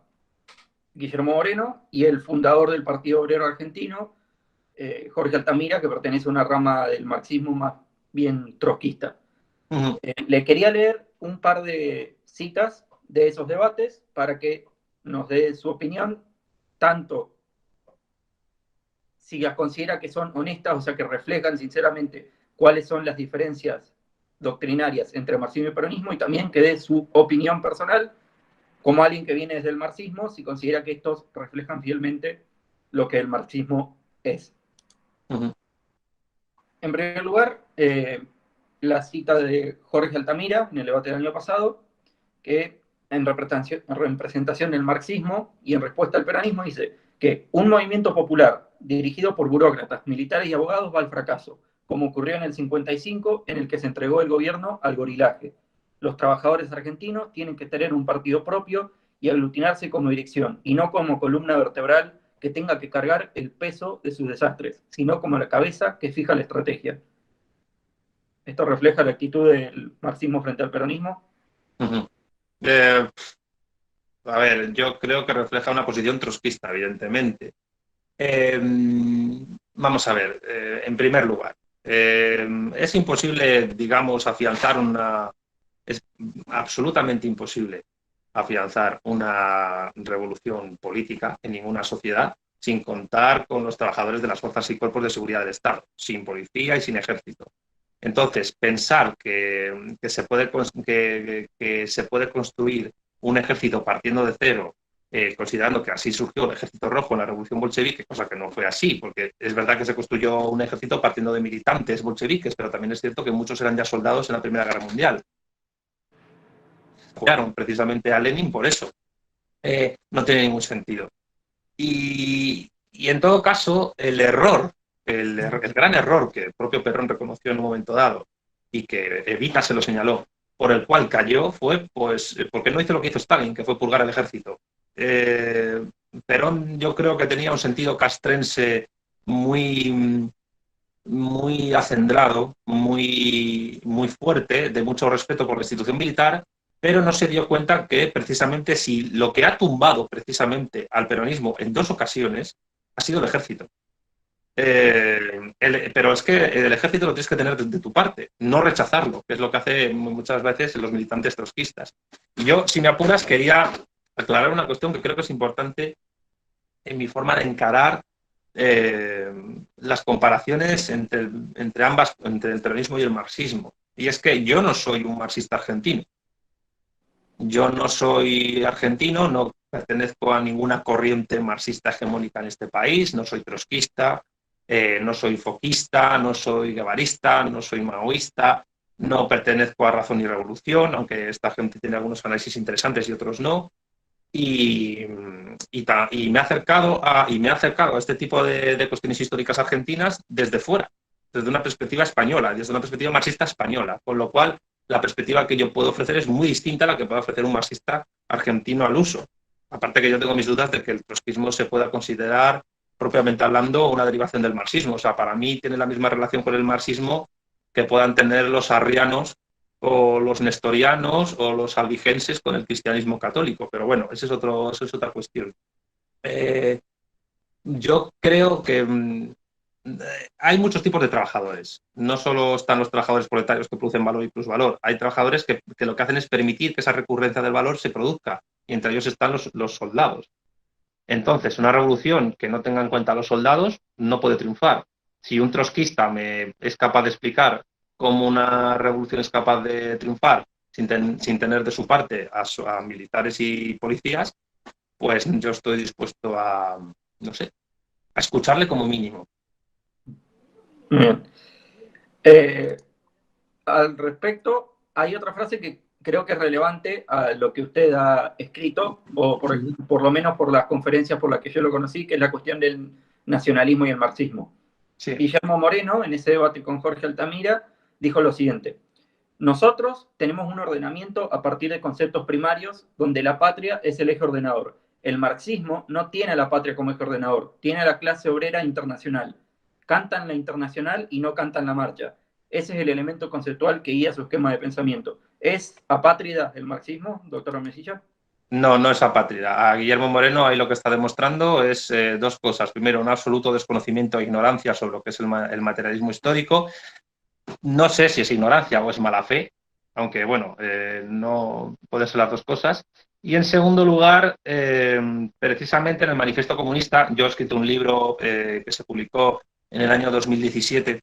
Guillermo Moreno y el fundador del Partido Obrero Argentino, Jorge Altamira, que pertenece a una rama del marxismo más bien trotskista. Le quería leer un par de citas de esos debates para que nos dé su opinión, tanto si las considera que son honestas, o sea, que reflejan sinceramente cuáles son las diferencias doctrinarias entre marxismo y peronismo, y también que dé su opinión personal como alguien que viene desde el marxismo, si considera que estos reflejan fielmente lo que el marxismo es. En primer lugar, la cita de Jorge Altamira en el debate del año pasado, que en representación del marxismo y en respuesta al peronismo dice que un movimiento popular dirigido por burócratas, militares y abogados va al fracaso, como ocurrió en el 55, en el que se entregó el gobierno al gorilaje. Los trabajadores argentinos tienen que tener un partido propio y aglutinarse como dirección, y no como columna vertebral que tenga que cargar el peso de sus desastres, sino como la cabeza que fija la estrategia. ¿Esto refleja la actitud del marxismo frente al peronismo? A ver, yo creo que refleja una posición trotskista, evidentemente. Vamos a ver, en primer lugar, es imposible, digamos, es absolutamente imposible afianzar una revolución política en ninguna sociedad sin contar con los trabajadores de las fuerzas y cuerpos de seguridad del Estado, sin policía y sin ejército. Entonces, pensar que se puede construir un ejército partiendo de cero, considerando que así surgió el Ejército Rojo en la Revolución Bolchevique, cosa que no fue así, porque es verdad que se construyó un ejército partiendo de militantes bolcheviques, pero también es cierto que muchos eran ya soldados en la Primera Guerra Mundial. Apoyaron precisamente a Lenin por eso. No tiene ningún sentido. Y en todo caso, el gran error que el propio Perón reconoció en un momento dado y que Evita se lo señaló, por el cual cayó, fue pues porque no hizo lo que hizo Stalin, que fue purgar el ejército. Perón yo creo que tenía un sentido castrense muy, muy acendrado, muy fuerte, de mucho respeto por la institución militar, pero no se dio cuenta que precisamente si lo que ha tumbado precisamente al peronismo en dos ocasiones ha sido el ejército. Pero es que el ejército lo tienes que tener de tu parte, no rechazarlo, que es lo que hace muchas veces los militantes trotskistas. Y yo, si me apuras, quería aclarar una cuestión que creo que es importante en mi forma de encarar las comparaciones entre el peronismo y el marxismo. Y es que yo no soy un marxista argentino. Yo no soy argentino, no pertenezco a ninguna corriente marxista hegemónica en este país, no soy trotskista, no soy foquista, no soy guevarista, no soy maoísta, no pertenezco a Razón y Revolución, aunque esta gente tiene algunos análisis interesantes y otros no. Y me ha acercado a este tipo de cuestiones históricas argentinas desde fuera, desde una perspectiva española, desde una perspectiva marxista española, con lo cual la perspectiva que yo puedo ofrecer es muy distinta a la que puede ofrecer un marxista argentino al uso. Aparte que yo tengo mis dudas de que el trotskismo se pueda considerar, propiamente hablando, una derivación del marxismo. O sea, para mí tiene la misma relación con el marxismo que puedan tener los arrianos o los nestorianos o los albigenses con el cristianismo católico. Pero bueno, eso es otra cuestión. Yo creo que hay muchos tipos de trabajadores. No solo están los trabajadores proletarios que producen valor y plusvalor. Hay trabajadores que lo que hacen es permitir que esa recurrencia del valor se produzca. Y entre ellos están los soldados. Entonces, una revolución que no tenga en cuenta a los soldados no puede triunfar. Si un trotskista me es capaz de explicar cómo una revolución es capaz de triunfar sin tener de su parte a militares y policías, pues yo estoy dispuesto a, no sé, a escucharle como mínimo. Bien. Al respecto, hay otra frase que creo que es relevante a lo que usted ha escrito, o por lo menos por las conferencias por las que yo lo conocí, que es la cuestión del nacionalismo y el marxismo. Sí. Guillermo Moreno, en ese debate con Jorge Altamira, dijo lo siguiente: nosotros tenemos un ordenamiento a partir de conceptos primarios donde la patria es el eje ordenador. El marxismo no tiene a la patria como eje ordenador, tiene a la clase obrera internacional. Cantan la internacional y no cantan la marcha. Ese es el elemento conceptual que guía su esquema de pensamiento. ¿Es apátrida el marxismo, doctora Mesilla? No, no es apátrida. A Guillermo Moreno ahí lo que está demostrando es dos cosas. Primero, un absoluto desconocimiento e ignorancia sobre lo que es el materialismo histórico. No sé si es ignorancia o es mala fe, aunque bueno, no puede ser las dos cosas. Y en segundo lugar, precisamente en el Manifiesto Comunista, yo he escrito un libro que se publicó en el año 2017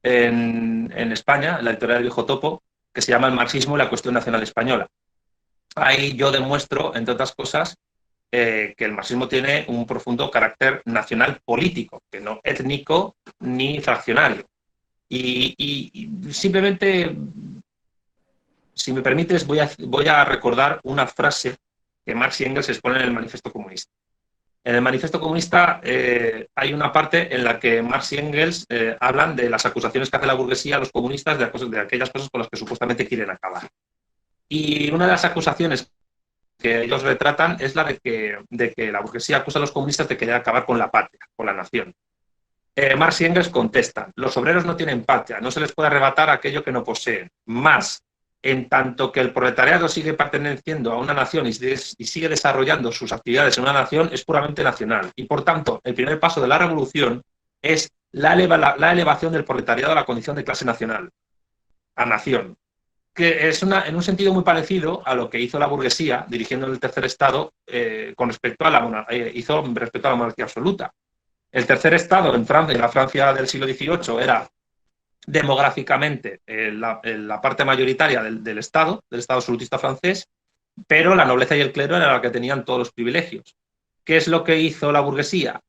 en España, en la editorial del Viejo Topo, que se llama El marxismo y la cuestión nacional española. Ahí yo demuestro, entre otras cosas, que el marxismo tiene un profundo carácter nacional político, que no étnico ni fraccionario. Y simplemente, si me permites, voy a recordar una frase que Marx y Engels exponen en el Manifiesto Comunista. En el Manifiesto Comunista hay una parte en la que Marx y Engels hablan de las acusaciones que hace la burguesía a los comunistas de aquellas cosas con las que supuestamente quieren acabar. Y una de las acusaciones que ellos retratan es la de que la burguesía acusa a los comunistas de querer acabar con la patria, con la nación. Marx y Engels contestan: los obreros no tienen patria, no se les puede arrebatar aquello que no poseen. Más, en tanto que el proletariado sigue perteneciendo a una nación y sigue desarrollando sus actividades en una nación, es puramente nacional. Y por tanto, el primer paso de la revolución es la elevación del proletariado a la condición de clase nacional, a nación, que es en un sentido muy parecido a lo que hizo la burguesía dirigiendo el tercer estado con respecto a hizo respecto a la monarquía absoluta. El tercer estado en Francia, en la Francia del siglo XVIII, era demográficamente la parte mayoritaria del Estado absolutista francés, pero la nobleza y el clero eran la que tenían todos los privilegios. ¿Qué es lo que hizo la burguesía?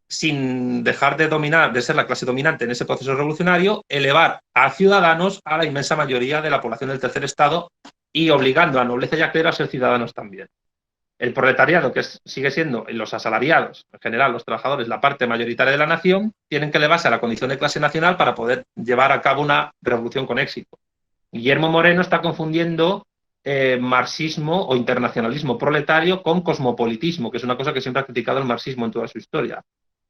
Sin dejar de ser la clase dominante en ese proceso revolucionario, elevar a ciudadanos a la inmensa mayoría de la población del tercer estado y obligando a nobleza y a clero a ser ciudadanos también. El proletariado, que sigue siendo los asalariados, en general los trabajadores, la parte mayoritaria de la nación, tienen que elevarse a la condición de clase nacional para poder llevar a cabo una revolución con éxito. Guillermo Moreno está confundiendo marxismo o internacionalismo proletario con cosmopolitismo, que es una cosa que siempre ha criticado el marxismo en toda su historia.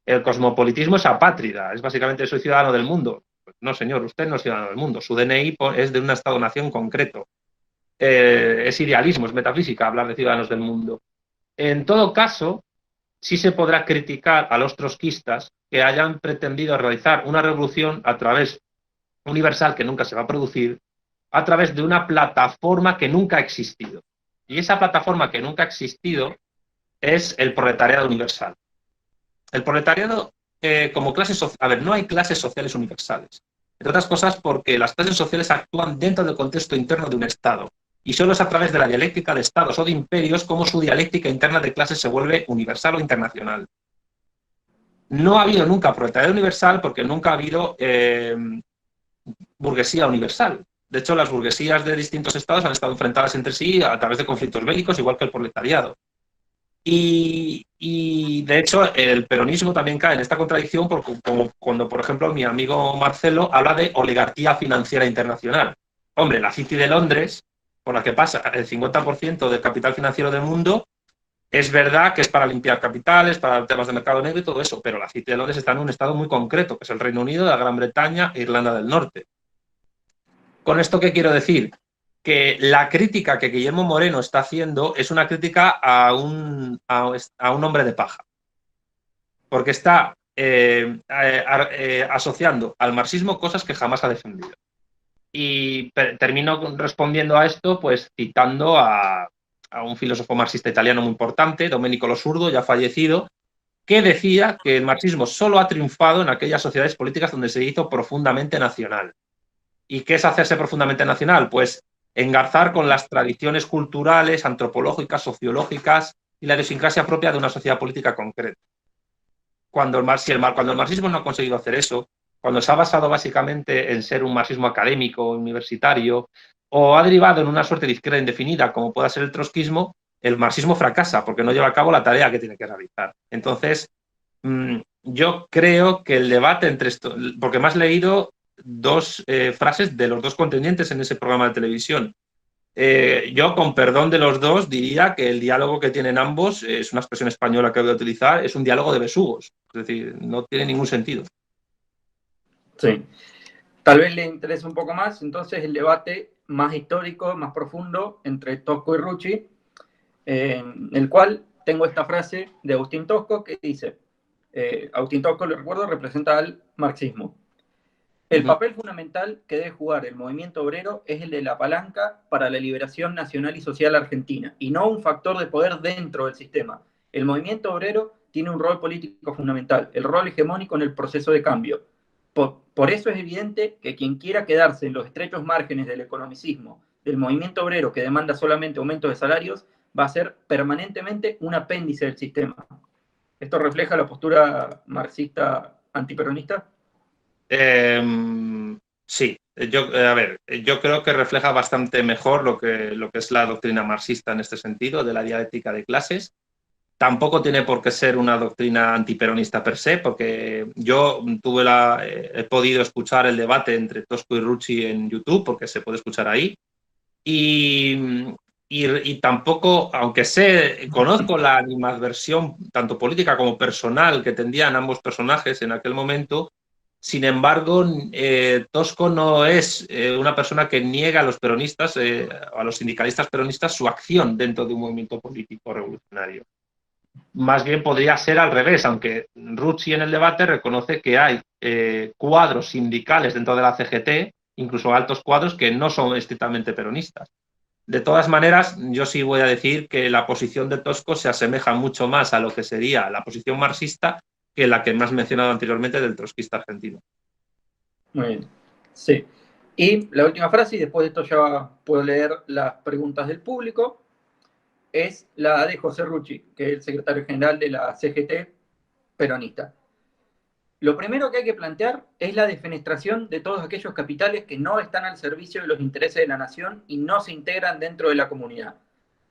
El cosmopolitismo es apátrida, es básicamente soy ciudadano del mundo. Pues no, señor, usted no es ciudadano del mundo, su DNI es de un Estado-nación concreto. Es idealismo, es metafísica hablar de ciudadanos del mundo. En todo caso, sí se podrá criticar a los trotskistas que hayan pretendido realizar una revolución a través universal que nunca se va a producir, a través de una plataforma que nunca ha existido. Y esa plataforma que nunca ha existido es el proletariado universal. El proletariado como clase social, a ver, no hay clases sociales universales. Entre otras cosas porque las clases sociales actúan dentro del contexto interno de un Estado. Y solo es a través de la dialéctica de estados o de imperios como su dialéctica interna de clases se vuelve universal o internacional. No ha habido nunca proletariado universal porque nunca ha habido burguesía universal. De hecho, las burguesías de distintos estados han estado enfrentadas entre sí a través de conflictos bélicos, igual que el proletariado. Y de hecho, el peronismo también cae en esta contradicción como cuando, por ejemplo, mi amigo Marcelo habla de oligarquía financiera internacional. Hombre, la City de Londres, por la que pasa el 50% del capital financiero del mundo, es verdad que es para limpiar capitales, para temas de mercado negro y todo eso, pero la City de Londres está en un estado muy concreto, que es el Reino Unido, la Gran Bretaña e Irlanda del Norte. ¿Con esto qué quiero decir? Que la crítica que Guillermo Moreno está haciendo es una crítica a un hombre de paja, porque está asociando al marxismo cosas que jamás ha defendido. Y termino respondiendo a esto pues citando a un filósofo marxista italiano muy importante, Domenico Lo Surdo, ya fallecido, que decía que el marxismo solo ha triunfado en aquellas sociedades políticas donde se hizo profundamente nacional. ¿Y qué es hacerse profundamente nacional? Pues engarzar con las tradiciones culturales, antropológicas, sociológicas y la idiosincrasia propia de una sociedad política concreta. Cuando el marxismo no ha conseguido hacer eso, cuando se ha basado básicamente en ser un marxismo académico, universitario, o ha derivado en una suerte de izquierda indefinida, como pueda ser el trotskismo, el marxismo fracasa porque no lleva a cabo la tarea que tiene que realizar. Entonces, yo creo que el debate entre esto, porque me has leído dos frases de los dos contendientes en ese programa de televisión. Yo, con perdón de los dos, diría que el diálogo que tienen ambos, es una expresión española que voy a utilizar, es un diálogo de besugos. Es decir, no tiene ningún sentido. Sí. Tal vez le interese un poco más, entonces, el debate más histórico, más profundo entre Tosco y Rucci, en el cual tengo esta frase de Agustín Tosco que dice, Agustín Tosco, lo recuerdo, representa al marxismo. El papel fundamental que debe jugar el movimiento obrero es el de la palanca para la liberación nacional y social argentina, y no un factor de poder dentro del sistema. El movimiento obrero tiene un rol político fundamental, el rol hegemónico en el proceso de cambio. Por eso es evidente que quien quiera quedarse en los estrechos márgenes del economicismo, del movimiento obrero que demanda solamente aumento de salarios, va a ser permanentemente un apéndice del sistema. ¿Esto refleja la postura marxista antiperonista? Sí, yo creo que refleja bastante mejor lo que es la doctrina marxista en este sentido, de la dialéctica de clases. Tampoco tiene por qué ser una doctrina antiperonista per se, porque yo he podido escuchar el debate entre Tosco y Rucci en YouTube, porque se puede escuchar ahí, y tampoco, aunque conozco la animadversión tanto política como personal que tendían ambos personajes en aquel momento. Sin embargo, Tosco no es una persona que niega a los peronistas, a los sindicalistas peronistas, su acción dentro de un movimiento político revolucionario. Más bien podría ser al revés, aunque Rucci en el debate reconoce que hay cuadros sindicales dentro de la CGT, incluso altos cuadros, que no son estrictamente peronistas. De todas maneras, yo sí voy a decir que la posición de Tosco se asemeja mucho más a lo que sería la posición marxista que la que me has mencionado anteriormente del trotskista argentino. Muy bien, sí. Y la última frase, y después de esto ya puedo leer las preguntas del público, es la de José Rucci, que es el secretario general de la CGT peronista. Lo primero que hay que plantear es la defenestración de todos aquellos capitales que no están al servicio de los intereses de la nación y no se integran dentro de la comunidad.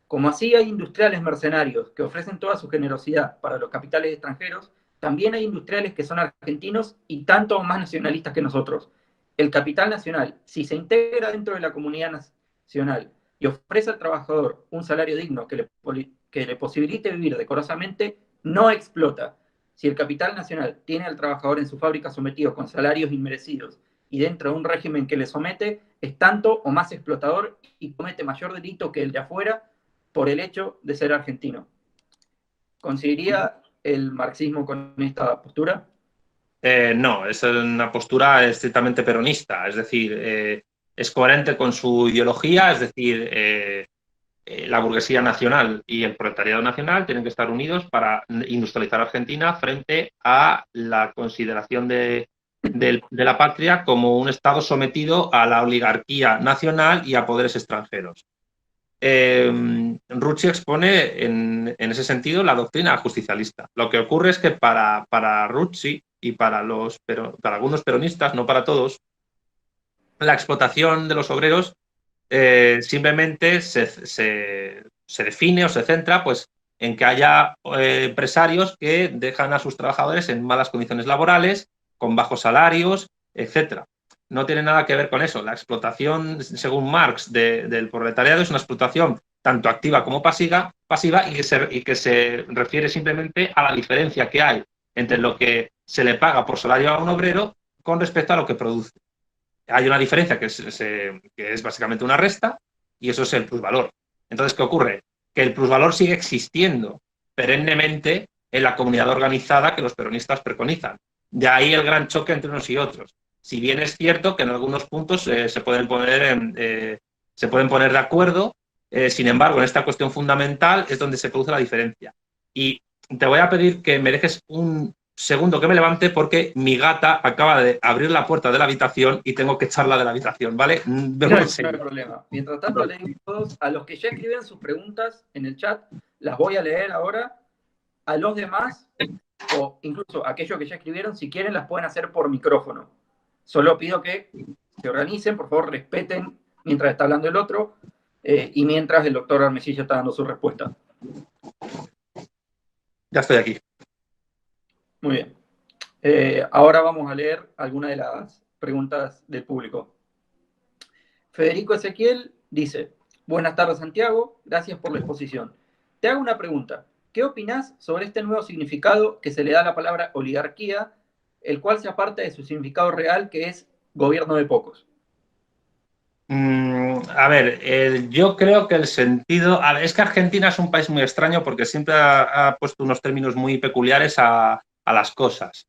Como así hay industriales mercenarios que ofrecen toda su generosidad para los capitales extranjeros, también hay industriales que son argentinos y tanto más nacionalistas que nosotros. El capital nacional, si se integra dentro de la comunidad nacional y ofrece al trabajador un salario digno que le posibilite vivir decorosamente, no explota. Si el capital nacional tiene al trabajador en su fábrica sometido con salarios inmerecidos y dentro de un régimen que le somete, es tanto o más explotador y comete mayor delito que el de afuera por el hecho de ser argentino. ¿Coincidiría el marxismo con esta postura? No, es una postura estrictamente peronista, es decir, es coherente con su ideología, es decir, la burguesía nacional y el proletariado nacional tienen que estar unidos para industrializar Argentina frente a la consideración de la patria como un Estado sometido a la oligarquía nacional y a poderes extranjeros. Rucci expone en ese sentido la doctrina justicialista. Lo que ocurre es que para Rucci y para algunos peronistas, no para todos, la explotación de los obreros simplemente se define o se centra pues, en que haya empresarios que dejan a sus trabajadores en malas condiciones laborales, con bajos salarios, etc. No tiene nada que ver con eso. La explotación, según Marx, del proletariado es una explotación tanto activa como pasiva y que se refiere simplemente a la diferencia que hay entre lo que se le paga por salario a un obrero con respecto a lo que produce. Hay una diferencia que es básicamente una resta y eso es el plusvalor. Entonces, ¿qué ocurre? Que el plusvalor sigue existiendo perennemente en la comunidad organizada que los peronistas preconizan. De ahí el gran choque entre unos y otros. Si bien es cierto que en algunos puntos se pueden poner de acuerdo, sin embargo, en esta cuestión fundamental es donde se produce la diferencia. Y te voy a pedir que me dejes segundo que me levante porque mi gata acaba de abrir la puerta de la habitación y tengo que echarla de la habitación, ¿vale? No, no hay problema. Mientras tanto, leen todos. A los que ya escribieron sus preguntas en el chat, las voy a leer ahora. A los demás, o incluso aquellos que ya escribieron, si quieren, las pueden hacer por micrófono. Solo pido que se organicen, por favor, respeten mientras está hablando el otro y mientras el doctor Armesilla está dando su respuesta. Ya estoy aquí. Muy bien. Ahora vamos a leer algunas de las preguntas del público. Federico Ezequiel dice: buenas tardes, Santiago, gracias por la exposición. Te hago una pregunta. ¿Qué opinás sobre este nuevo significado que se le da a la palabra oligarquía, el cual se aparta de su significado real, que es gobierno de pocos? A ver, yo creo que el sentido... es que Argentina es un país muy extraño porque siempre ha puesto unos términos muy peculiares a las cosas.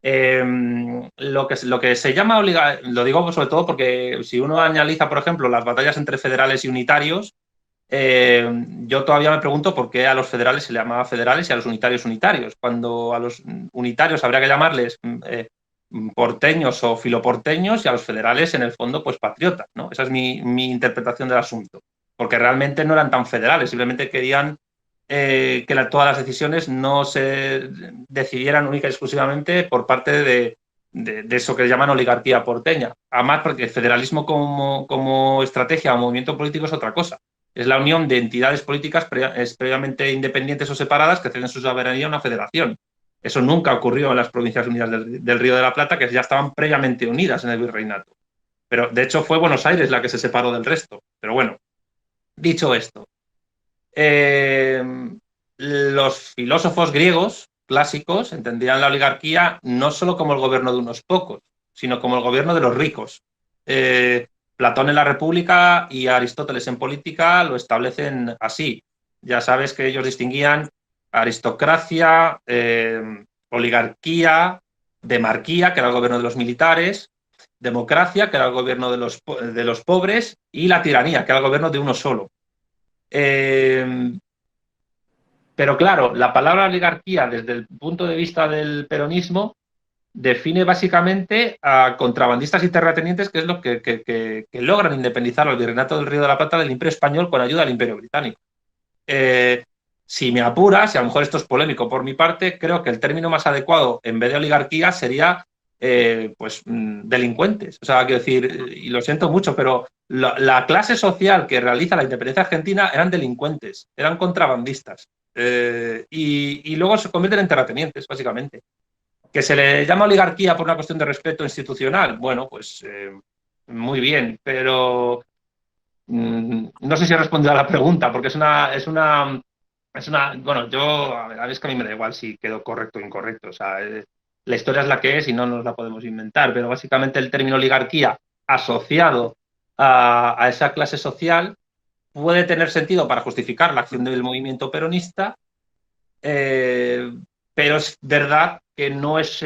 Lo que se llama oligarquía, lo digo sobre todo porque si uno analiza, por ejemplo, las batallas entre federales y unitarios, yo todavía me pregunto por qué a los federales se le llamaba federales y a los unitarios unitarios, cuando a los unitarios habría que llamarles porteños o filoporteños y a los federales, en el fondo, pues patriotas, ¿no? Esa es mi interpretación del asunto, porque realmente no eran tan federales, simplemente querían que todas las decisiones no se decidieran única y exclusivamente por parte de eso que llaman oligarquía porteña. Además, porque el federalismo como estrategia o movimiento político es otra cosa. Es la unión de entidades políticas previamente independientes o separadas que ceden su soberanía a una federación. Eso nunca ocurrió en las Provincias Unidas del Río de la Plata, que ya estaban previamente unidas en el virreinato. Pero, de hecho, fue Buenos Aires la que se separó del resto. Pero bueno, dicho esto, los filósofos griegos clásicos entendían la oligarquía no solo como el gobierno de unos pocos, sino como el gobierno de los ricos. Platón en la República y Aristóteles en Política lo establecen así. Ya sabes que ellos distinguían aristocracia, oligarquía, demarquía, que era el gobierno de los militares, democracia, que era el gobierno de los pobres, y la tiranía, que era el gobierno de uno solo. Pero claro, la palabra oligarquía desde el punto de vista del peronismo define básicamente a contrabandistas y terratenientes, que es lo que logran independizar al Virreinato del Río de la Plata del Imperio Español con ayuda del Imperio Británico. Si me apuras, y a lo mejor esto es polémico por mi parte, creo que el término más adecuado en vez de oligarquía sería delincuentes. O sea, quiero decir, y lo siento mucho, pero la clase social que realiza la independencia argentina eran delincuentes, eran contrabandistas. Y luego se convierten en terratenientes, básicamente. ¿Que se le llama oligarquía por una cuestión de respeto institucional? Bueno, pues muy bien, pero no sé si he respondido a la pregunta, porque bueno, yo, a ver, es que a mí me da igual si quedó correcto o incorrecto, o sea, la historia es la que es y no nos la podemos inventar, pero básicamente el término oligarquía asociado a esa clase social puede tener sentido para justificar la acción del movimiento peronista, pero es verdad que no es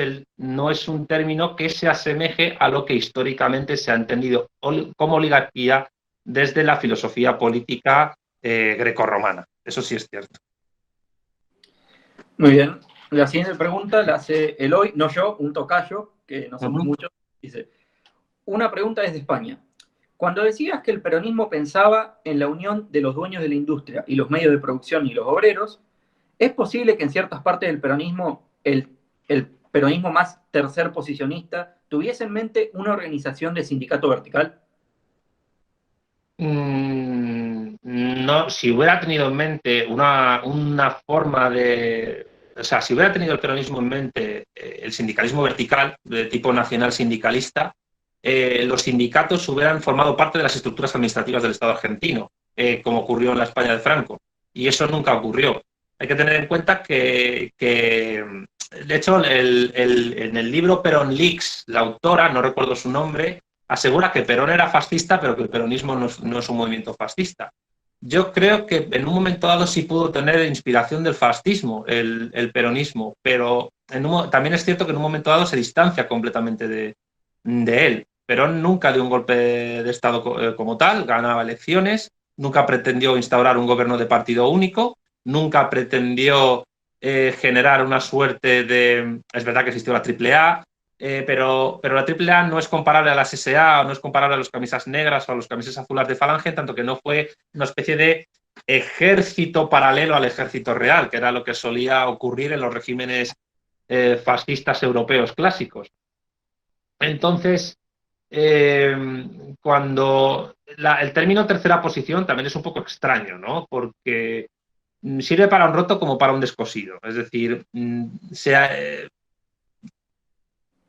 un término que se asemeje a lo que históricamente se ha entendido como oligarquía desde la filosofía política grecorromana. Eso sí es cierto. Muy bien. La siguiente pregunta la hace Eloy, no yo, un tocayo, que no somos muchos. Dice: una pregunta desde España. Cuando decías que el peronismo pensaba en la unión de los dueños de la industria y los medios de producción y los obreros, ¿es posible que en ciertas partes del peronismo, el peronismo más tercer posicionista, tuviese en mente una organización de sindicato vertical? No, si hubiera tenido en mente una forma de... O sea, si hubiera tenido el peronismo en mente el sindicalismo vertical, de tipo nacional sindicalista, los sindicatos hubieran formado parte de las estructuras administrativas del Estado argentino, como ocurrió en la España de Franco. Y eso nunca ocurrió. Hay que tener en cuenta que de hecho, en el libro Perón Leaks, la autora, no recuerdo su nombre, asegura que Perón era fascista, pero que el peronismo no es un movimiento fascista. Yo creo que en un momento dado sí pudo tener inspiración del fascismo, el peronismo, pero también es cierto que en un momento dado se distancia completamente de él. Perón nunca dio un golpe de Estado como tal, ganaba elecciones, nunca pretendió instaurar un gobierno de partido único, nunca pretendió generar una suerte de... Es verdad que existió la AAA, pero la AAA no es comparable a las SA, o no es comparable a los camisas negras o a los camisas azules de Falange, tanto que no fue una especie de ejército paralelo al ejército real, que era lo que solía ocurrir en los regímenes fascistas europeos clásicos. Entonces, cuando el término tercera posición también es un poco extraño, ¿no? Porque sirve para un roto como para un descosido. Es decir,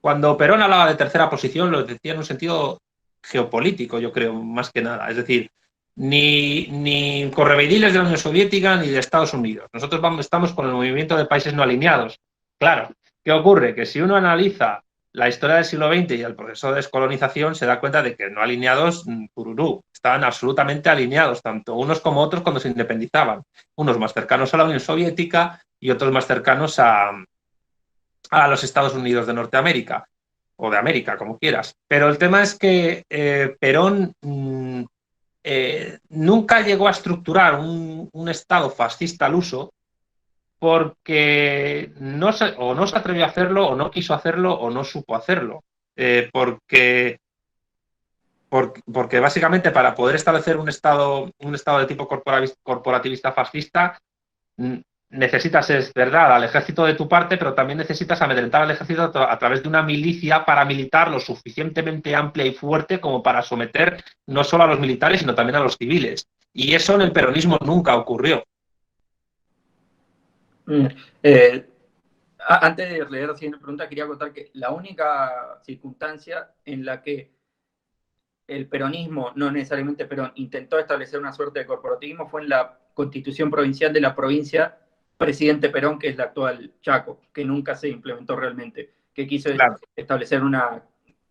cuando Perón hablaba de tercera posición, lo decía en un sentido geopolítico, yo creo, más que nada. Es decir, ni correveidiles de la Unión Soviética ni de Estados Unidos. Nosotros estamos con el movimiento de países no alineados. Claro, ¿qué ocurre? Que si uno analiza la historia del siglo XX y el proceso de descolonización, se da cuenta de que no alineados, tururú, estaban absolutamente alineados, tanto unos como otros cuando se independizaban. Unos más cercanos a la Unión Soviética y otros más cercanos a los Estados Unidos de Norteamérica, o de América, como quieras. Pero el tema es que Perón nunca llegó a estructurar un Estado fascista al uso porque no se atrevió a hacerlo, o no quiso hacerlo, o no supo hacerlo. Porque básicamente para poder establecer un estado de tipo corporativista fascista, necesitas, es verdad, al ejército de tu parte, pero también necesitas amedrentar al ejército a través de una milicia paramilitar lo suficientemente amplia y fuerte como para someter no solo a los militares, sino también a los civiles. Y eso en el peronismo nunca ocurrió. Antes de leer la siguiente pregunta, quería contar que la única circunstancia en la que el peronismo, no necesariamente Perón, intentó establecer una suerte de corporativismo fue en la constitución provincial de la provincia Presidente Perón, que es la actual Chaco, que nunca se implementó realmente, que quiso establecer una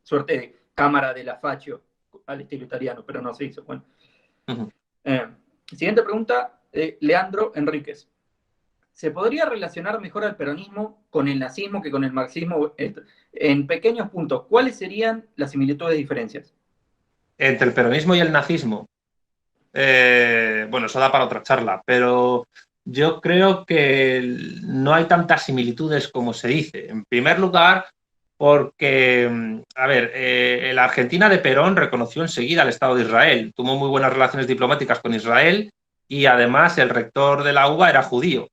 suerte de cámara de la facio al estilo italiano, pero no se hizo. Bueno. Siguiente pregunta, Leandro Enríquez. ¿Se podría relacionar mejor al peronismo con el nazismo que con el marxismo? En pequeños puntos, ¿cuáles serían las similitudes y diferencias? Entre el peronismo y el nazismo. Bueno, eso da para otra charla, pero yo creo que no hay tantas similitudes como se dice. En primer lugar, porque, a ver, la Argentina de Perón reconoció enseguida al Estado de Israel, tuvo muy buenas relaciones diplomáticas con Israel y además el rector de la UBA era judío.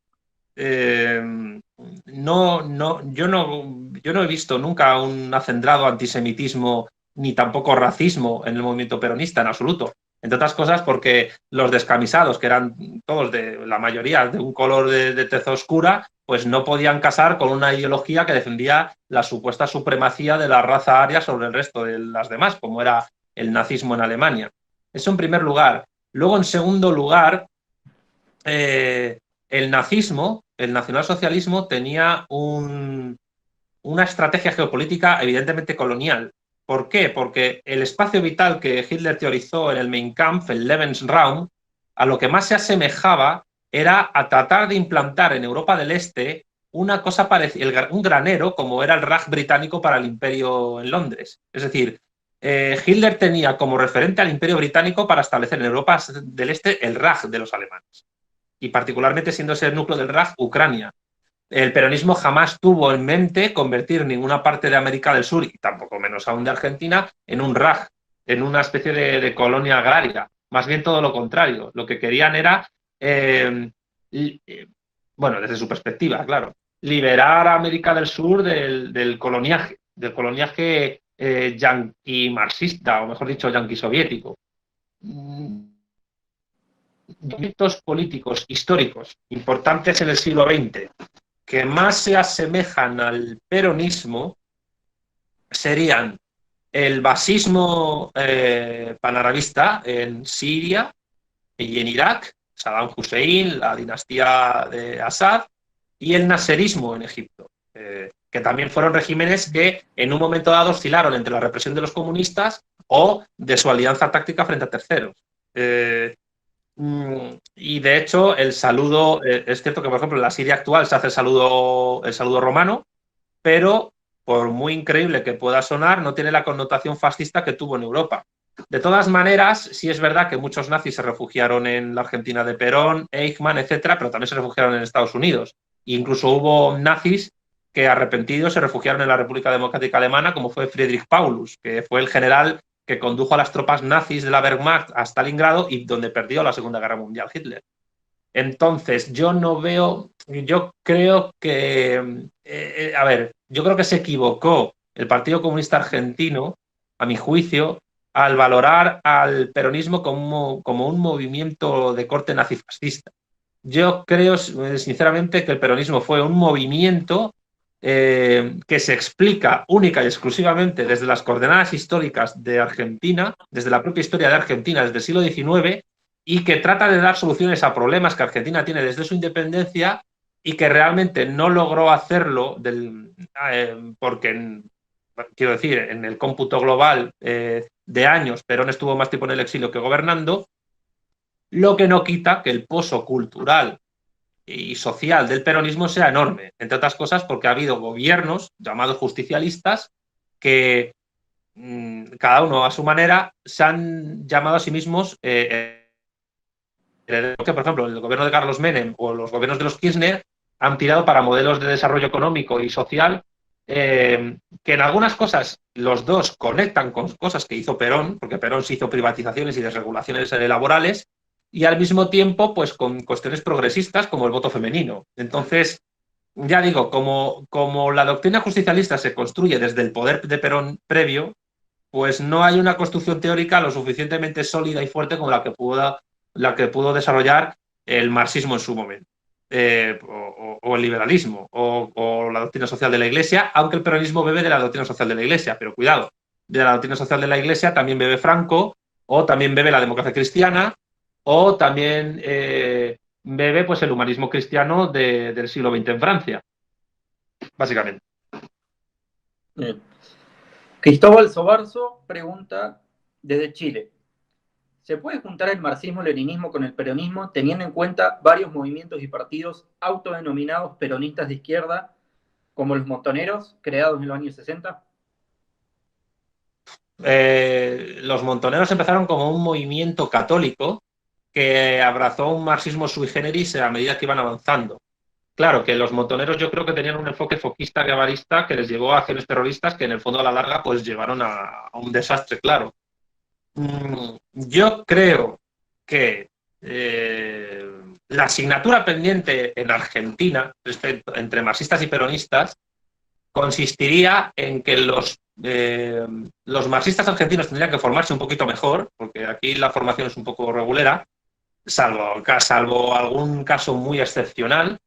Yo no he visto nunca un acendrado antisemitismo ni tampoco racismo en el movimiento peronista, en absoluto. Entre otras cosas porque los descamisados, que eran todos la mayoría de un color de tez oscura, pues no podían casar con una ideología que defendía la supuesta supremacía de la raza aria sobre el resto de las demás, como era el nazismo en Alemania. Eso en primer lugar. Luego, en segundo lugar, el nazismo, el nacionalsocialismo, tenía una estrategia geopolítica evidentemente colonial. ¿Por qué? Porque el espacio vital que Hitler teorizó en el Mein Kampf, el Lebensraum, a lo que más se asemejaba era a tratar de implantar en Europa del Este una cosa parecida, un granero, como era el Reich británico para el Imperio en Londres. Es decir, Hitler tenía como referente al Imperio británico para establecer en Europa del Este el Reich de los alemanes. Y particularmente siendo ese el núcleo del Reich, Ucrania. El peronismo jamás tuvo en mente convertir ninguna parte de América del Sur, y tampoco menos aún de Argentina, en un Reich, en una especie de colonia agraria. Más bien todo lo contrario. Lo que querían era, bueno, desde su perspectiva, claro, liberar a América del Sur del coloniaje yanqui marxista, o mejor dicho, yanqui soviético. Movimientos políticos históricos importantes en el siglo XX que más se asemejan al peronismo serían el basismo panarabista en Siria y en Irak, Saddam Hussein, la dinastía de Assad, y el naserismo en Egipto, que también fueron regímenes que en un momento dado oscilaron entre la represión de los comunistas o de su alianza táctica frente a terceros. Y de hecho el saludo, es cierto que por ejemplo en la Siria actual se hace el saludo romano, pero por muy increíble que pueda sonar, no tiene la connotación fascista que tuvo en Europa. De todas maneras, sí es verdad que muchos nazis se refugiaron en la Argentina de Perón, Eichmann, etcétera, pero también se refugiaron en Estados Unidos. Incluso hubo nazis que arrepentidos se refugiaron en la República Democrática Alemana, como fue Friedrich Paulus, que fue el general que condujo a las tropas nazis de la Wehrmacht a Stalingrado y donde perdió la Segunda Guerra Mundial Hitler. Entonces, yo no veo, yo creo que, a ver, yo creo que se equivocó el Partido Comunista Argentino, a mi juicio, al valorar al peronismo como un movimiento de corte nazifascista. Yo creo, sinceramente, que el peronismo fue un movimiento que se explica única y exclusivamente desde las coordenadas históricas de Argentina, desde la propia historia de Argentina, desde el siglo XIX, y que trata de dar soluciones a problemas que Argentina tiene desde su independencia y que realmente no logró hacerlo porque, quiero decir, en el cómputo global de años, Perón estuvo más tiempo en el exilio que gobernando, lo que no quita que el pozo cultural y social del peronismo sea enorme, entre otras cosas porque ha habido gobiernos llamados justicialistas que cada uno a su manera se han llamado a sí mismos que, por ejemplo, el gobierno de Carlos Menem o los gobiernos de los Kirchner han tirado para modelos de desarrollo económico y social que en algunas cosas los dos conectan con cosas que hizo Perón, porque Perón se hizo privatizaciones y desregulaciones laborales, y al mismo tiempo pues con cuestiones progresistas como el voto femenino. Entonces, ya digo, como la doctrina justicialista se construye desde el poder de Perón previo, pues no hay una construcción teórica lo suficientemente sólida y fuerte como la que pudo desarrollar el marxismo en su momento, o el liberalismo, o la doctrina social de la Iglesia, aunque el peronismo bebe de la doctrina social de la Iglesia, pero cuidado, de la doctrina social de la Iglesia también bebe Franco, o también bebe la democracia cristiana, o también bebe pues, el humanismo cristiano del siglo XX en Francia, básicamente. Bien. Cristóbal Sobarzo pregunta desde Chile. ¿Se puede juntar el marxismo-leninismo con el peronismo teniendo en cuenta varios movimientos y partidos autodenominados peronistas de izquierda, como los montoneros, creados en los años 60? Los montoneros empezaron como un movimiento católico que abrazó un marxismo sui generis a medida que iban avanzando. Claro que los montoneros yo creo que tenían un enfoque foquista guevarista que les llevó a acciones terroristas que en el fondo a la larga pues llevaron a un desastre, claro. Yo creo que la asignatura pendiente en Argentina entre marxistas y peronistas consistiría en que los marxistas argentinos tendrían que formarse un poquito mejor, porque aquí la formación es un poco regulera, salvo algún caso muy excepcional,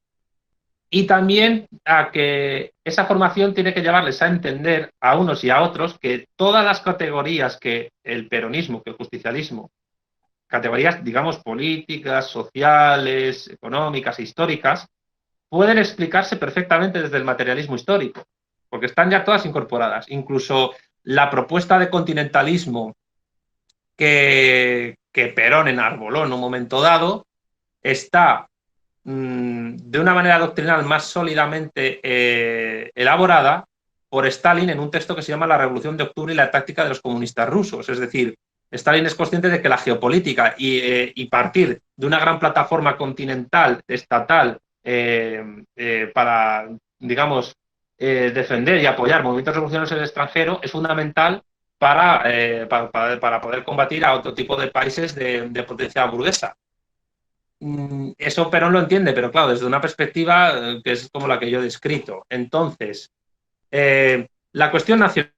y también a que esa formación tiene que llevarles a entender a unos y a otros que todas las categorías que el peronismo, que el justicialismo, categorías, digamos, políticas, sociales, económicas e históricas, pueden explicarse perfectamente desde el materialismo histórico, porque están ya todas incorporadas. Incluso la propuesta de continentalismo que Perón enarboló en un momento dado está de una manera doctrinal más sólidamente elaborada por Stalin en un texto que se llama La Revolución de Octubre y la táctica de los comunistas rusos. Es decir, Stalin es consciente de que la geopolítica y partir de una gran plataforma continental, estatal, para, digamos, defender y apoyar movimientos revolucionarios en el extranjero es fundamental para poder combatir a otro tipo de países de potencia burguesa. Eso Perón lo entiende, pero claro, desde una perspectiva que es como la que yo he descrito. Entonces, la cuestión nacional,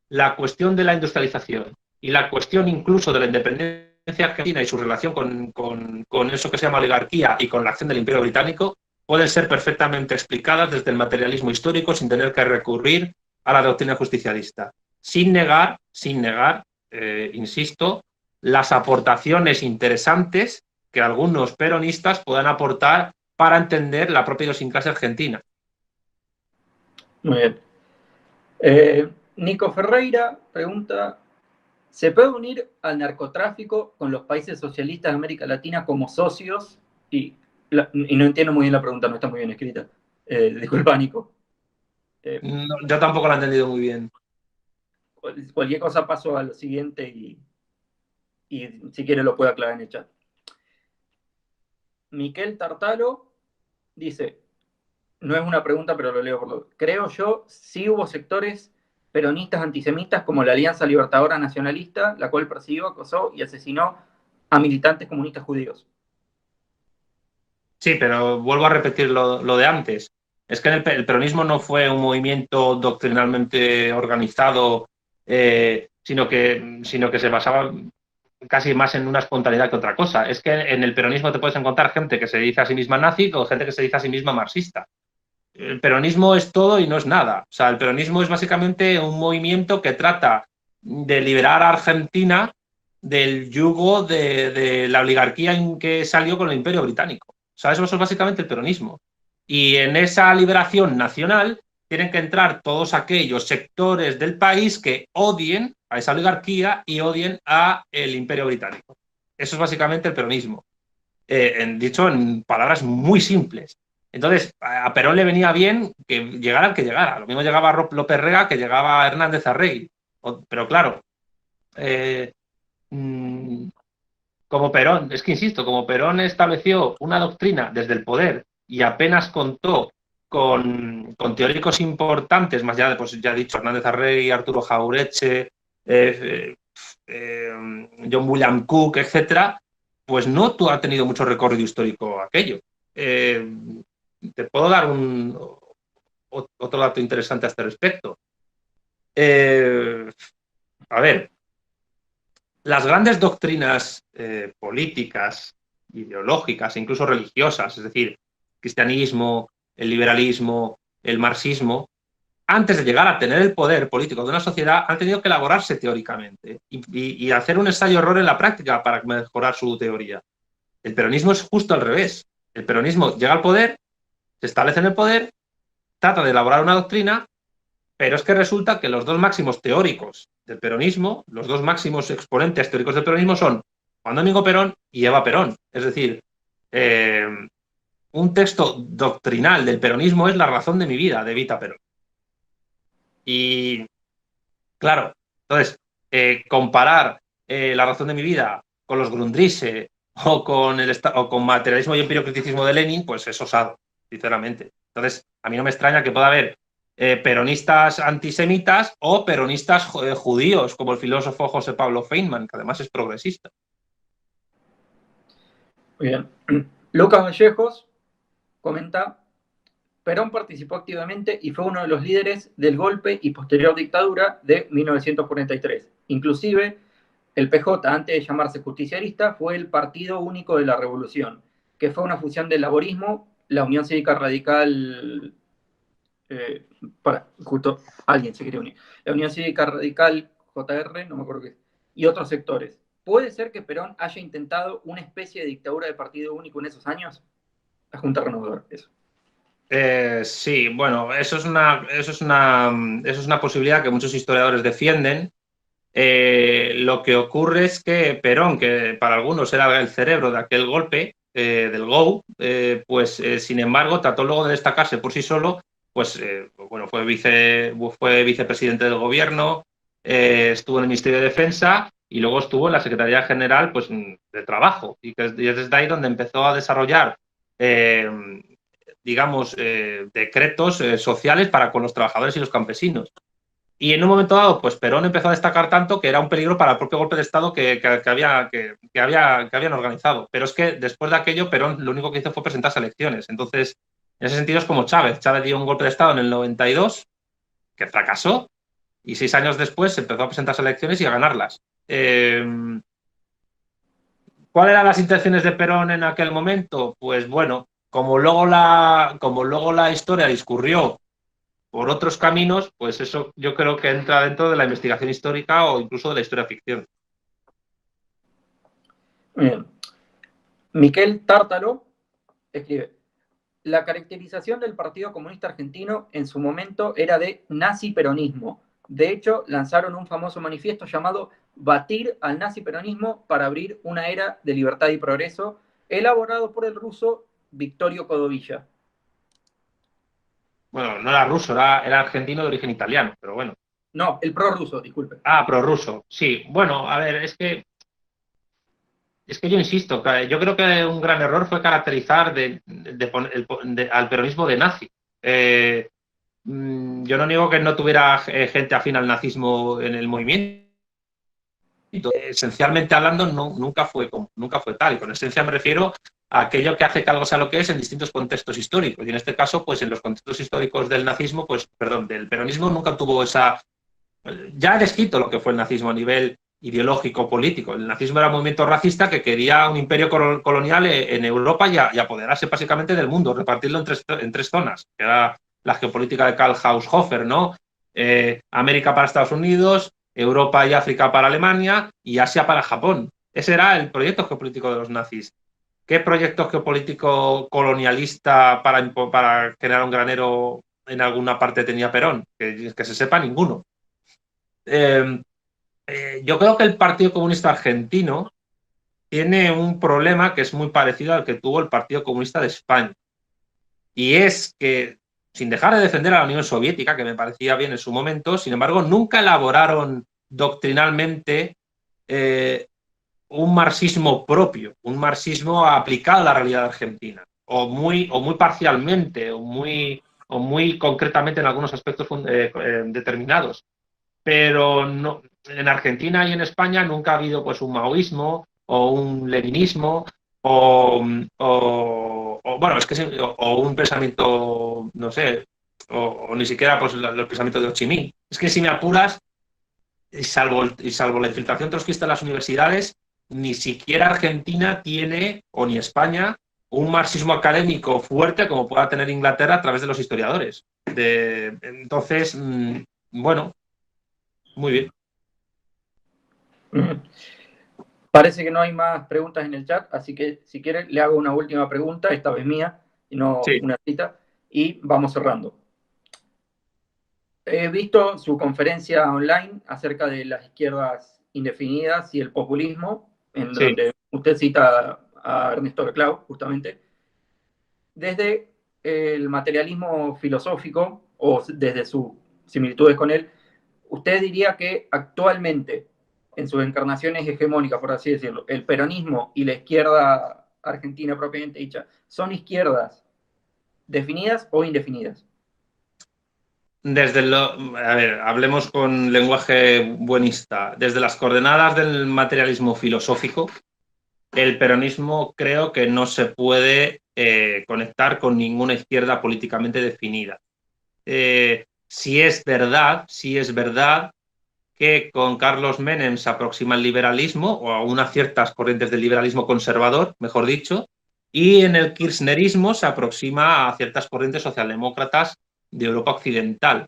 la cuestión de la industrialización y la cuestión incluso de la independencia argentina y su relación con eso que se llama oligarquía y con la acción del Imperio Británico pueden ser perfectamente explicadas desde el materialismo histórico sin tener que recurrir a la doctrina justicialista. Sin negar, insisto, las aportaciones interesantes que algunos peronistas puedan aportar para entender la propia idiosincrasia argentina. Muy bien. Nico Ferreira pregunta, ¿se puede unir al narcotráfico con los países socialistas de América Latina como socios? Y no entiendo muy bien la pregunta, no está muy bien escrita. Disculpa, Nico. No, yo tampoco lo he entendido muy bien. Cualquier cosa paso a lo siguiente y si quiere lo puede aclarar en el chat. Miquel Tartalo dice, no es una pregunta, pero lo leo por lo... Creo yo, sí hubo sectores peronistas antisemitas como la Alianza Libertadora Nacionalista, la cual persiguió, acosó y asesinó a militantes comunistas judíos. Sí, pero vuelvo a repetir lo de antes. Es que el peronismo no fue un movimiento doctrinalmente organizado, sino que se basaba casi más en una espontaneidad que otra cosa. Es que en el peronismo te puedes encontrar gente que se dice a sí misma nazi o gente que se dice a sí misma marxista. El peronismo es todo y no es nada. O sea, el peronismo es básicamente un movimiento que trata de liberar a Argentina del yugo de la oligarquía en que salió con el Imperio Británico. O sea, eso es básicamente el peronismo. Y en esa liberación nacional tienen que entrar todos aquellos sectores del país que odien a esa oligarquía y odien a el Imperio Británico. Eso es básicamente el peronismo. Dicho en palabras muy simples. Entonces, a Perón le venía bien que llegara el que llegara. Lo mismo llegaba López Rega que llegaba Hernández Arregui. Pero claro, eh, como Perón, es que insisto, como Perón estableció una doctrina desde el poder y apenas contó con teóricos importantes, más allá de, pues ya he dicho, Hernández Arregui, Arturo Jauretche, John William Cook, etcétera, pues no tú ha tenido mucho recorrido histórico aquello. Te puedo dar otro dato interesante a este respecto. A ver, las grandes doctrinas políticas, ideológicas e incluso religiosas, es decir, el cristianismo, el liberalismo, el marxismo, antes de llegar a tener el poder político de una sociedad, han tenido que elaborarse teóricamente y hacer un ensayo-error en la práctica para mejorar su teoría. El peronismo es justo al revés. El peronismo llega al poder, se establece en el poder, trata de elaborar una doctrina, pero es que resulta que los dos máximos teóricos del peronismo, los dos máximos exponentes teóricos del peronismo son Juan Domingo Perón y Eva Perón. Es decir, un texto doctrinal del peronismo es La razón de mi vida, de Evita Perón. Y claro, entonces, comparar La razón de mi vida con los Grundrisse o con Materialismo y Empiriocriticismo de Lenin, pues es osado, sinceramente. Entonces, a mí no me extraña que pueda haber peronistas antisemitas o peronistas judíos, como el filósofo José Pablo Feynman, que además es progresista. Muy bien. Lucas Vallejos comenta, Perón participó activamente y fue uno de los líderes del golpe y posterior dictadura de 1943. Inclusive, el PJ, antes de llamarse justicialista, fue el Partido Único de la Revolución, que fue una fusión del laborismo, la Unión Cívica Radical, justo alguien se quería unir, la Unión Cívica Radical, JR, no me acuerdo qué, y otros sectores. ¿Puede ser que Perón haya intentado una especie de dictadura de partido único en esos años? La Junta Renovadora, eso. Sí, bueno, eso es una posibilidad que muchos historiadores defienden. Lo que ocurre es que Perón, que para algunos era el cerebro de aquel golpe, del GO, pues sin embargo trató luego de destacarse por sí solo, pues bueno, fue vicepresidente del gobierno, estuvo en el Ministerio de Defensa y luego estuvo en la Secretaría General pues, de Trabajo, y es desde ahí donde empezó a desarrollar digamos, decretos sociales para con los trabajadores y los campesinos. Y en un momento dado, pues Perón empezó a destacar tanto que era un peligro para el propio golpe de Estado que habían organizado. Pero es que después de aquello, Perón lo único que hizo fue presentarse a elecciones. Entonces, en ese sentido es como Chávez. Chávez dio un golpe de Estado en el 92, que fracasó, y 6 años después se empezó a presentarse a elecciones y a ganarlas. ¿Cuáles eran las intenciones de Perón en aquel momento? Pues bueno, como luego la historia discurrió por otros caminos, pues eso yo creo que entra dentro de la investigación histórica o incluso de la historia ficción. Bien. Miquel Tártaro escribe, la caracterización del Partido Comunista Argentino en su momento era de nazi-peronismo. De hecho, lanzaron un famoso manifiesto llamado Batir al nazi-peronismo para abrir una era de libertad y progreso, elaborado por el ruso Victorio Codovilla. Bueno, no era ruso, era argentino de origen italiano, pero bueno. No, el prorruso, disculpe. Ah, prorruso, sí. Bueno, a ver, es que es que yo insisto, yo creo que un gran error fue caracterizar al peronismo de nazi. Yo no niego que no tuviera gente afín al nazismo en el movimiento. Esencialmente hablando, nunca fue tal. Y con esencia me refiero a aquello que hace que algo sea lo que es en distintos contextos históricos. Y en este caso, pues en los contextos históricos del nazismo, del peronismo nunca tuvo esa... Ya he descrito lo que fue el nazismo a nivel ideológico, político. El nazismo era un movimiento racista que quería un imperio colonial en Europa y apoderarse básicamente del mundo, repartirlo en tres zonas, que era la geopolítica de Karl Haushofer, ¿no? América para Estados Unidos, Europa y África para Alemania y Asia para Japón. Ese era el proyecto geopolítico de los nazis. ¿Qué proyecto geopolítico colonialista para generar un granero en alguna parte tenía Perón? Que se sepa, ninguno. Yo creo que el Partido Comunista Argentino tiene un problema que es muy parecido al que tuvo el Partido Comunista de España. Y es que, sin dejar de defender a la Unión Soviética, que me parecía bien en su momento, sin embargo, nunca elaboraron doctrinalmente un marxismo propio, un marxismo aplicado a la realidad argentina, o muy parcialmente, o muy concretamente en algunos aspectos determinados. Pero no, en Argentina y en España nunca ha habido pues un maoísmo o un leninismo bueno, es que o un pensamiento, no sé, o ni siquiera pues los pensamientos de Ho Chi Minh. Es que si me apuras, y salvo la infiltración trotskista en las universidades, ni siquiera Argentina tiene, o ni España, un marxismo académico fuerte como pueda tener Inglaterra a través de los historiadores. Entonces, bueno, muy bien. Parece que no hay más preguntas en el chat, así que si quiere le hago una última pregunta, esta vez mía, y no Sí. una cita, y vamos cerrando. He visto su conferencia online acerca de las izquierdas indefinidas y el populismo, en Sí. donde usted cita a Ernesto Laclau, justamente. Desde el materialismo filosófico, o desde sus similitudes con él, ¿usted diría que actualmente, en sus encarnaciones hegemónicas, por así decirlo, el peronismo y la izquierda argentina propiamente dicha, son izquierdas definidas o indefinidas? A ver, hablemos con lenguaje buenista. Desde las coordenadas del materialismo filosófico, el peronismo creo que no se puede conectar con ninguna izquierda políticamente definida. Si es verdad que con Carlos Menem se aproxima al liberalismo o a unas ciertas corrientes del liberalismo conservador, mejor dicho, y en el kirchnerismo se aproxima a ciertas corrientes socialdemócratas de Europa Occidental.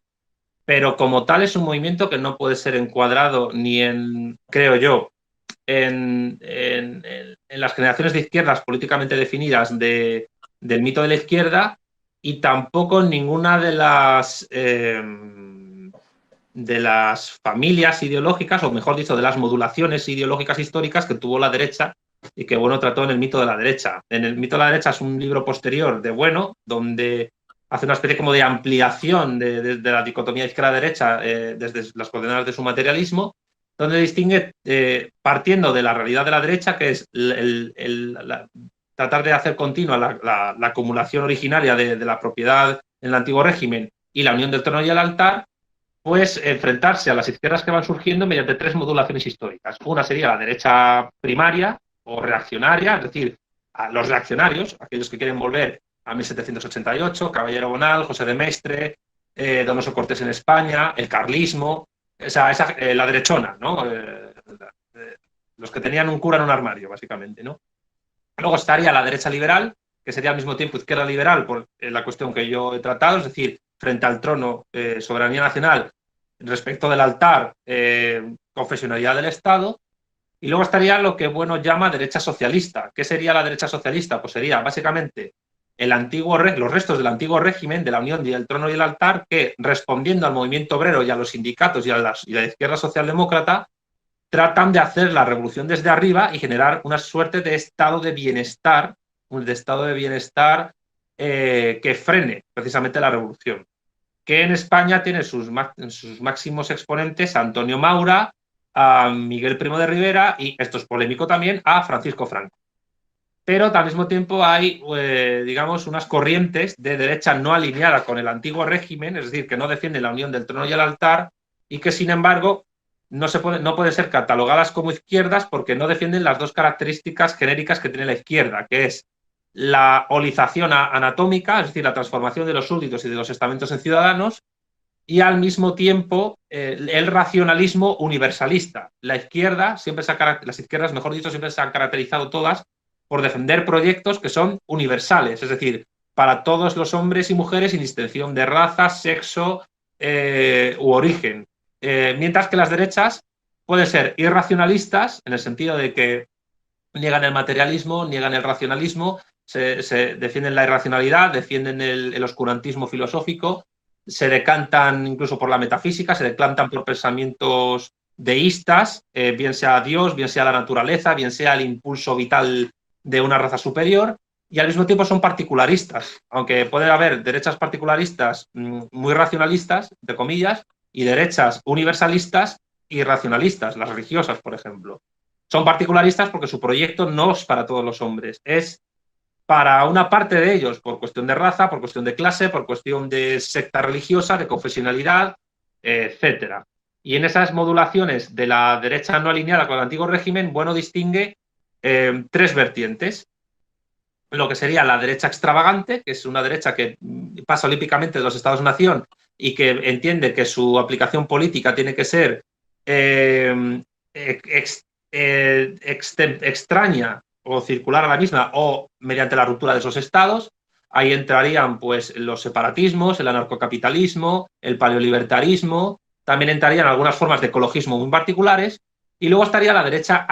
Pero como tal es un movimiento que no puede ser encuadrado ni en, creo yo, en las generaciones de izquierdas políticamente definidas del mito de la izquierda y tampoco en ninguna de las familias ideológicas, o mejor dicho, de las modulaciones ideológicas históricas que tuvo la derecha y que Bueno trató en el mito de la derecha. En el mito de la derecha es un libro posterior de Bueno, donde hace una especie como de ampliación de la dicotomía izquierda-derecha desde las coordenadas de su materialismo, donde distingue, partiendo de la realidad de la derecha, que es tratar de hacer continua la acumulación originaria de la propiedad en el antiguo régimen y la unión del trono y el altar, pues enfrentarse a las izquierdas que van surgiendo mediante tres modulaciones históricas. Una sería la derecha primaria o reaccionaria, es decir, a los reaccionarios, aquellos que quieren volver a 1788, Caballero Bonal, José de Maistre, Donoso Cortés en España, el carlismo, la derechona, ¿no? Los que tenían un cura en un armario, básicamente, ¿no? Luego estaría la derecha liberal, que sería al mismo tiempo izquierda liberal por la cuestión que yo he tratado, es decir, frente al trono, soberanía nacional, respecto del altar, confesionalidad del Estado. Y luego estaría lo que Bueno llama derecha socialista. ¿Qué sería la derecha socialista? Pues sería básicamente los restos del antiguo régimen de la unión del trono y el altar que, respondiendo al movimiento obrero y a los sindicatos y a la izquierda socialdemócrata, tratan de hacer la revolución desde arriba y generar una suerte de estado de bienestar, que frene precisamente la revolución. Que en España tiene sus máximos exponentes Antonio Maura a Miguel Primo de Rivera y, esto es polémico también, a Francisco Franco. Pero al mismo tiempo hay, digamos, unas corrientes de derecha no alineada con el antiguo régimen, es decir, que no defienden la unión del trono y el altar y que, sin embargo, no pueden ser catalogadas como izquierdas porque no defienden las dos características genéricas que tiene la izquierda, que es la olización anatómica, es decir, la transformación de los súbditos y de los estamentos en ciudadanos, y al mismo tiempo el racionalismo universalista. La izquierda las izquierdas, mejor dicho, siempre se han caracterizado todas por defender proyectos que son universales, es decir, para todos los hombres y mujeres sin distinción de raza, sexo u origen. Mientras que las derechas pueden ser irracionalistas, en el sentido de que niegan el materialismo, niegan el racionalismo, se defienden la irracionalidad, defienden el oscurantismo filosófico, se decantan incluso por la metafísica, se decantan por pensamientos deístas, bien sea Dios, bien sea la naturaleza, bien sea el impulso vital de una raza superior, y al mismo tiempo son particularistas, aunque puede haber derechas particularistas muy racionalistas, entre comillas, y derechas universalistas y racionalistas, las religiosas, por ejemplo. Son particularistas porque su proyecto no es para todos los hombres, es para una parte de ellos, por cuestión de raza, por cuestión de clase, por cuestión de secta religiosa, de confesionalidad, etcétera. Y en esas modulaciones de la derecha no alineada con el antiguo régimen, Bueno distingue tres vertientes. Lo que sería la derecha extravagante, que es una derecha que pasa olímpicamente de los Estados-nación y que entiende que su aplicación política tiene que ser extraña o circular a la misma o mediante la ruptura de esos estados. Ahí entrarían pues los separatismos, el anarcocapitalismo, el paleolibertarismo, también entrarían algunas formas de ecologismo muy particulares, y luego estaría la derecha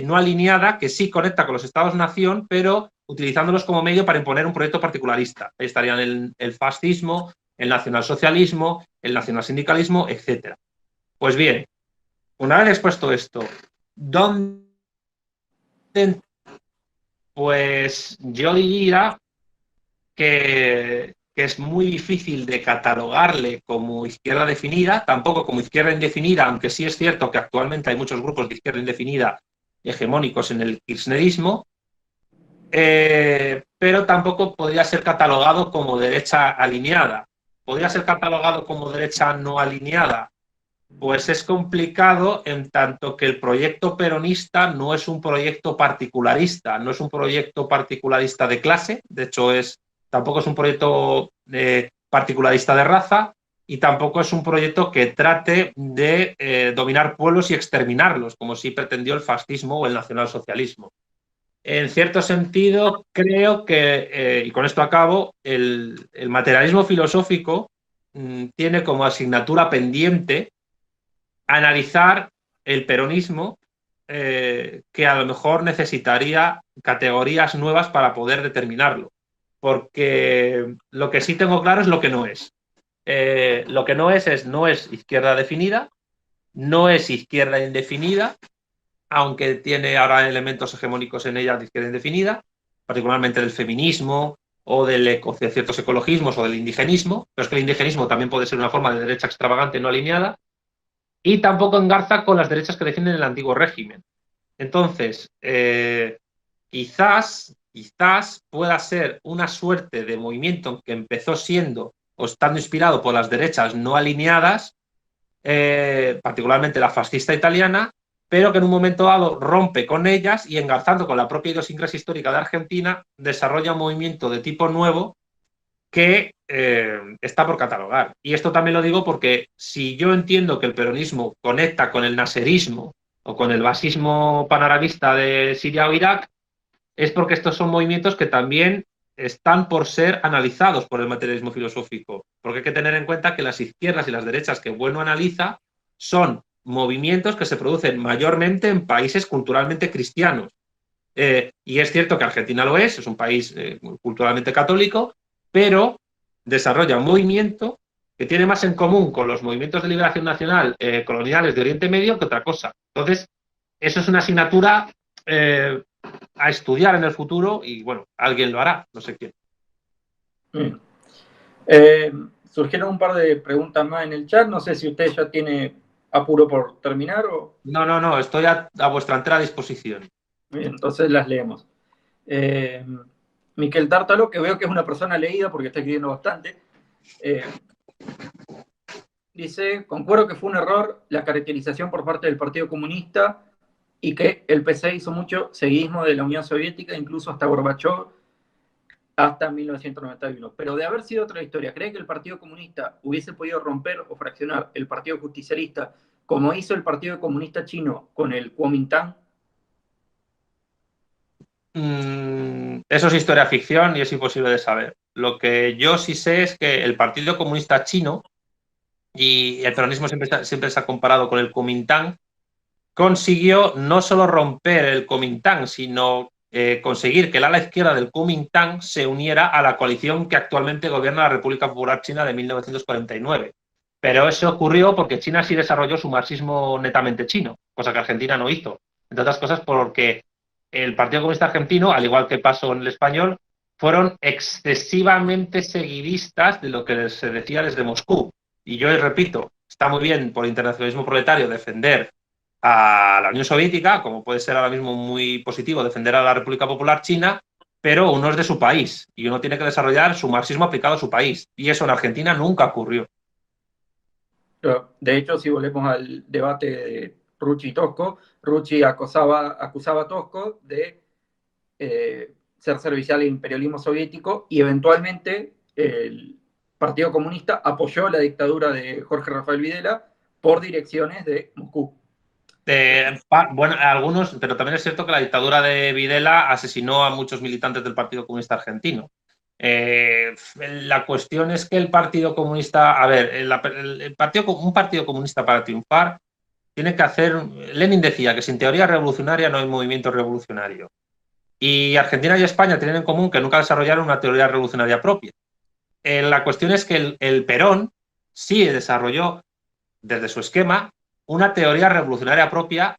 no alineada, que sí conecta con los estados-nación, pero utilizándolos como medio para imponer un proyecto particularista. Ahí estarían el fascismo, el nacionalsocialismo, el nacionalsindicalismo, etc. Pues bien, una vez expuesto esto, ¿dónde? Pues yo diría que es muy difícil de catalogarle como izquierda definida, tampoco como izquierda indefinida, aunque sí es cierto que actualmente hay muchos grupos de izquierda indefinida hegemónicos en el kirchnerismo, pero tampoco podría ser catalogado como derecha alineada. ¿Podría ser catalogado como derecha no alineada? Pues es complicado en tanto que el proyecto peronista no es un proyecto particularista, no es un proyecto particularista de clase, de hecho tampoco es un proyecto particularista de raza, y tampoco es un proyecto que trate de dominar pueblos y exterminarlos, como sí pretendió el fascismo o el nacionalsocialismo. En cierto sentido, creo que, y con esto acabo, el materialismo filosófico tiene como asignatura pendiente analizar el peronismo, que a lo mejor necesitaría categorías nuevas para poder determinarlo. Porque lo que sí tengo claro es lo que no es. Lo que no es izquierda definida, no es izquierda indefinida, aunque tiene ahora elementos hegemónicos en ella de izquierda indefinida, particularmente del feminismo o de ciertos ecologismos o del indigenismo, pero es que el indigenismo también puede ser una forma de derecha extravagante no alineada, y tampoco engarza con las derechas que defienden el antiguo régimen. Entonces, quizás pueda ser una suerte de movimiento que empezó siendo o estando inspirado por las derechas no alineadas, particularmente la fascista italiana, pero que en un momento dado rompe con ellas y, engarzando con la propia idiosincrasia histórica de Argentina, desarrolla un movimiento de tipo nuevo que está por catalogar. Y esto también lo digo porque si yo entiendo que el peronismo conecta con el naserismo o con el basismo panarabista de Siria o Irak, es porque estos son movimientos que también están por ser analizados por el materialismo filosófico. Porque hay que tener en cuenta que las izquierdas y las derechas que Bueno analiza son movimientos que se producen mayormente en países culturalmente cristianos. Y es cierto que Argentina lo es un país culturalmente católico, pero desarrolla un movimiento que tiene más en común con los movimientos de liberación nacional coloniales de Oriente Medio que otra cosa. Entonces, eso es una asignatura a estudiar en el futuro y, bueno, alguien lo hará, no sé quién. Surgieron un par de preguntas más en el chat, no sé si usted ya tiene ¿Apuro por terminar o...? No, estoy a vuestra entera disposición. Bien, entonces las leemos. Miquel Tártalo, que veo que es una persona leída porque está escribiendo bastante, dice, concuerdo que fue un error la caracterización por parte del Partido Comunista y que el PC hizo mucho seguidismo de la Unión Soviética, incluso hasta Gorbachov, hasta 1991. Pero de haber sido otra historia, ¿cree que el Partido Comunista hubiese podido romper o fraccionar el Partido Justicialista como hizo el Partido Comunista Chino con el Kuomintang? Eso es historia ficción y es imposible de saber. Lo que yo sí sé es que el Partido Comunista Chino, y el peronismo siempre se ha comparado con el Kuomintang, consiguió no solo romper el Kuomintang, sino conseguir que el ala izquierda del Kuomintang se uniera a la coalición que actualmente gobierna la República Popular China de 1949. Pero eso ocurrió porque China sí desarrolló su marxismo netamente chino, cosa que Argentina no hizo. Entre otras cosas porque el Partido Comunista Argentino, al igual que pasó en el español, fueron excesivamente seguidistas de lo que se decía desde Moscú. Y yo repito, está muy bien por internacionalismo proletario defender a la Unión Soviética, como puede ser ahora mismo muy positivo defender a la República Popular China, pero uno es de su país y uno tiene que desarrollar su marxismo aplicado a su país. Y eso en Argentina nunca ocurrió. De hecho, si volvemos al debate de Rucci y Tosco, Rucci acusaba a Tosco de ser servicial al imperialismo soviético y eventualmente el Partido Comunista apoyó la dictadura de Jorge Rafael Videla por direcciones de Moscú. Bueno, algunos, pero también es cierto que la dictadura de Videla asesinó a muchos militantes del Partido Comunista Argentino. La cuestión es que el Partido Comunista, a ver, un partido comunista para triunfar tiene que hacer, Lenin decía que sin teoría revolucionaria no hay movimiento revolucionario. Y Argentina y España tienen en común que nunca desarrollaron una teoría revolucionaria propia. La cuestión es que el Perón sí desarrolló desde su esquema una teoría revolucionaria propia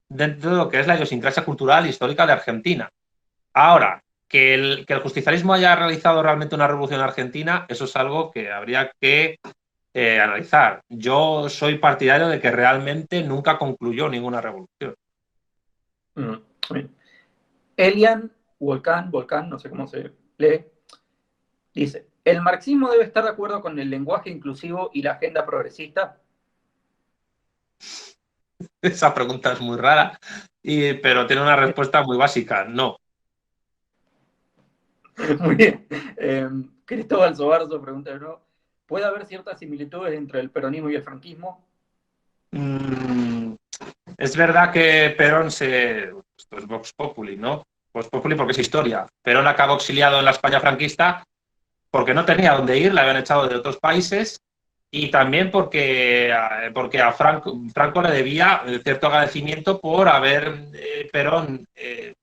dentro de lo que es la idiosincrasia cultural e histórica de Argentina. Ahora, que el justicialismo haya realizado realmente una revolución en Argentina, eso es algo que habría que analizar. Yo soy partidario de que realmente nunca concluyó ninguna revolución. Elian Volcán, no sé cómo se lee, dice, ¿el marxismo debe estar de acuerdo con el lenguaje inclusivo y la agenda progresista? Esa pregunta es muy rara, pero tiene una respuesta muy básica, no. Muy bien. Cristóbal Sobarzo pregunta de nuevo, ¿puede haber ciertas similitudes entre el peronismo y el franquismo? Es verdad que Perón esto es Vox Populi, ¿no? Vox Populi porque es historia. Perón acabó exiliado en la España franquista porque no tenía dónde ir, le habían echado de otros países y también porque a Franco le debía cierto agradecimiento por haber Perón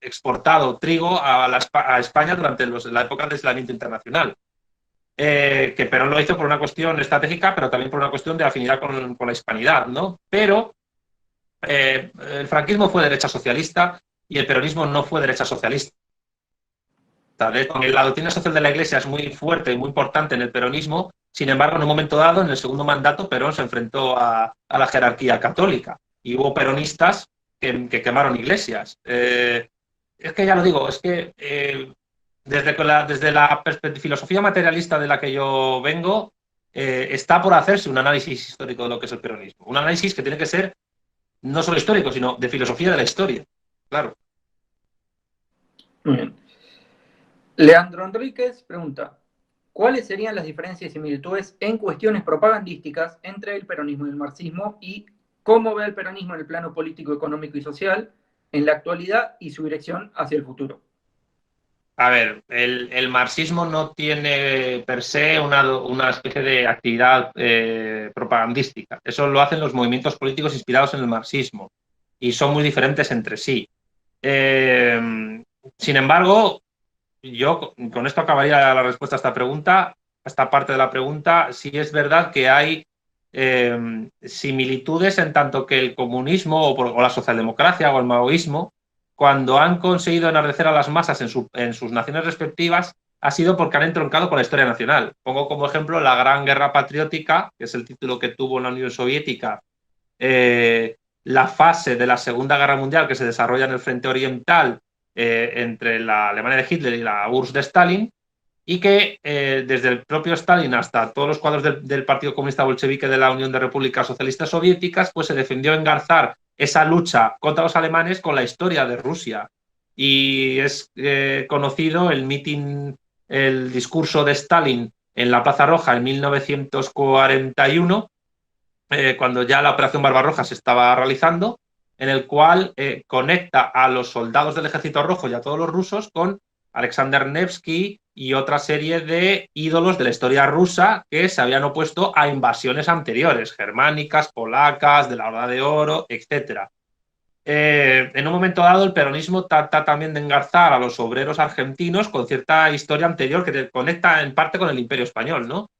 exportado trigo a España durante la época del aislamiento internacional. Que Perón lo hizo por una cuestión estratégica, pero también por una cuestión de afinidad con la hispanidad, ¿no? Pero el franquismo fue derecha socialista y el peronismo no fue derecha socialista. La doctrina social de la Iglesia es muy fuerte y muy importante en el peronismo. Sin embargo, en un momento dado, en el segundo mandato, Perón se enfrentó a la jerarquía católica y hubo peronistas que quemaron iglesias. Es que ya lo digo, es que desde la filosofía materialista de la que yo vengo, está por hacerse un análisis histórico de lo que es el peronismo. Un análisis que tiene que ser no solo histórico, sino de filosofía de la historia. Claro. Muy bien. Leandro Enríquez pregunta, ¿cuáles serían las diferencias y similitudes en cuestiones propagandísticas entre el peronismo y el marxismo y cómo ve el peronismo en el plano político, económico y social en la actualidad y su dirección hacia el futuro? A ver, el marxismo no tiene per se una especie de actividad propagandística. Eso lo hacen los movimientos políticos inspirados en el marxismo y son muy diferentes entre sí. Sin embargo, yo con esto acabaría la respuesta a esta pregunta, a esta parte de la pregunta. Sí es verdad que hay similitudes en tanto que el comunismo o la socialdemocracia o el maoísmo, cuando han conseguido enardecer a las masas en sus naciones respectivas, ha sido porque han entroncado con la historia nacional. Pongo como ejemplo la Gran Guerra Patriótica, que es el título que tuvo la Unión Soviética la fase de la Segunda Guerra Mundial que se desarrolla en el frente oriental entre la Alemania de Hitler y la URSS de Stalin, y que desde el propio Stalin hasta todos los cuadros del Partido Comunista Bolchevique de la Unión de Repúblicas Socialistas Soviéticas, pues se defendió engarzar esa lucha contra los alemanes con la historia de Rusia. Y es conocido el discurso de Stalin en la Plaza Roja en 1941, cuando ya la Operación Barbarroja se estaba realizando, en el cual conecta a los soldados del Ejército Rojo y a todos los rusos con Alexander Nevsky y otra serie de ídolos de la historia rusa que se habían opuesto a invasiones anteriores, germánicas, polacas, de la Horda de Oro, etc. En un momento dado, el peronismo trata también de engarzar a los obreros argentinos con cierta historia anterior que te conecta en parte con el Imperio Español, ¿no?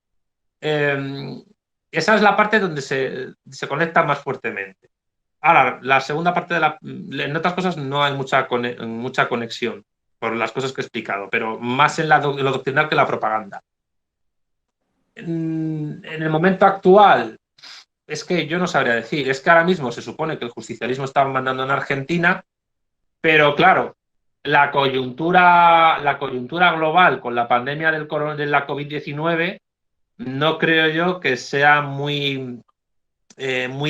Esa es la parte donde se conecta más fuertemente. Ahora, la segunda parte en otras cosas no hay mucha conexión, por las cosas que he explicado, pero más en lo doctrinal que en la propaganda. En el momento actual, es que yo no sabría decir, es que ahora mismo se supone que el justicialismo está mandando en Argentina, pero claro, la coyuntura global con la pandemia de la COVID-19 no creo yo que sea muy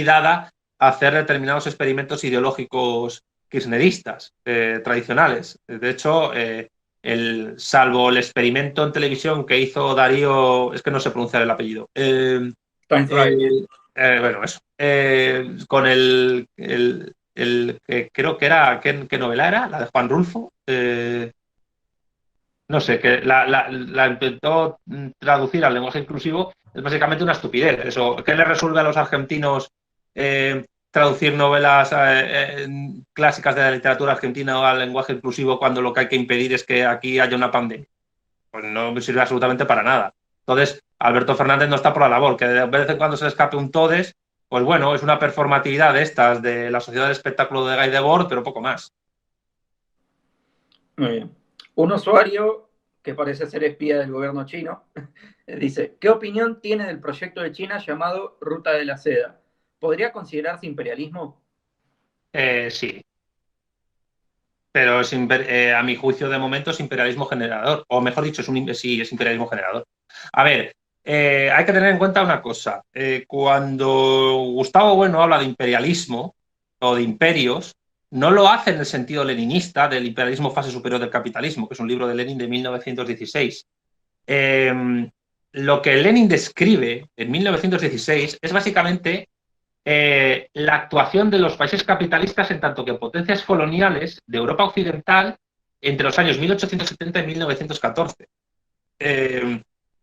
dada a hacer determinados experimentos ideológicos kirchneristas tradicionales. De hecho, salvo el experimento en televisión que hizo Darío, es que no sé pronunciar el apellido. Bueno, eso. Con creo que era, ¿qué novela era? La de Juan Rulfo. No sé, que la intentó traducir al lenguaje inclusivo, es básicamente una estupidez. Eso, ¿qué le resuelve a los argentinos traducir novelas clásicas de la literatura argentina al lenguaje inclusivo cuando lo que hay que impedir es que aquí haya una pandemia? Pues no sirve absolutamente para nada. Entonces, Alberto Fernández no está por la labor, que de vez en cuando se le escape un todes, pues bueno, es una performatividad de estas, de la Sociedad del Espectáculo de Guy Debord, pero poco más. Muy bien. Un usuario que parece ser espía del gobierno chino dice, ¿qué opinión tiene del proyecto de China llamado Ruta de la Seda? ¿Podría considerarse imperialismo? Sí. Pero a mi juicio de momento es imperialismo generador, o mejor dicho, sí, es imperialismo generador. A ver, hay que tener en cuenta una cosa. Cuando Gustavo Bueno habla de imperialismo o de imperios, no lo hace en el sentido leninista del imperialismo fase superior del capitalismo, que es un libro de Lenin de 1916. Lo que Lenin describe en 1916 es básicamente la actuación de los países capitalistas en tanto que potencias coloniales de Europa Occidental entre los años 1870 y 1914.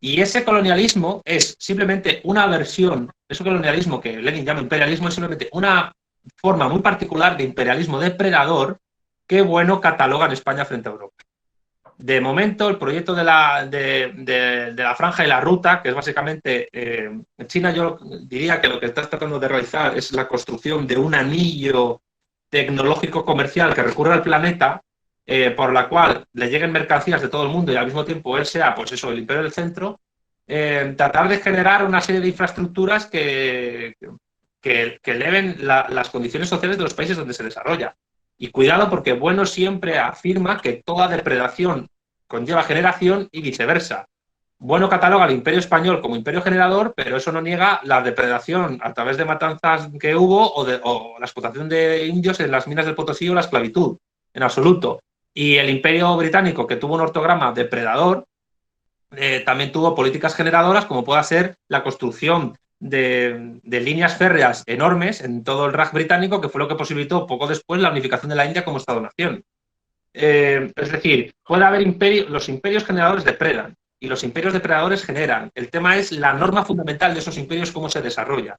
Y ese colonialismo es simplemente una versión, ese colonialismo que Lenin llama imperialismo, es simplemente una forma muy particular de imperialismo depredador que Bueno cataloga en España frente a Europa. De momento, el proyecto de la franja y la ruta, que es básicamente, en China yo diría que lo que estás tratando de realizar es la construcción de un anillo tecnológico comercial que recurre al planeta, por la cual le lleguen mercancías de todo el mundo y al mismo tiempo él sea, pues eso, el imperio del centro, tratar de generar una serie de infraestructuras que eleven las condiciones sociales de los países donde se desarrolla. Y cuidado porque Bueno siempre afirma que toda depredación conlleva generación y viceversa. Bueno cataloga al Imperio Español como imperio generador, pero eso no niega la depredación a través de matanzas que hubo o la explotación de indios en las minas del Potosí o la esclavitud, en absoluto. Y el Imperio Británico, que tuvo un ortograma depredador, también tuvo políticas generadoras como pueda ser la construcción de líneas férreas enormes en todo el Raj británico, que fue lo que posibilitó poco después la unificación de la India como Estado-nación. Es decir, puede haber los imperios generadores depredan y los imperios depredadores generan. El tema es la norma fundamental de esos imperios, cómo se desarrolla.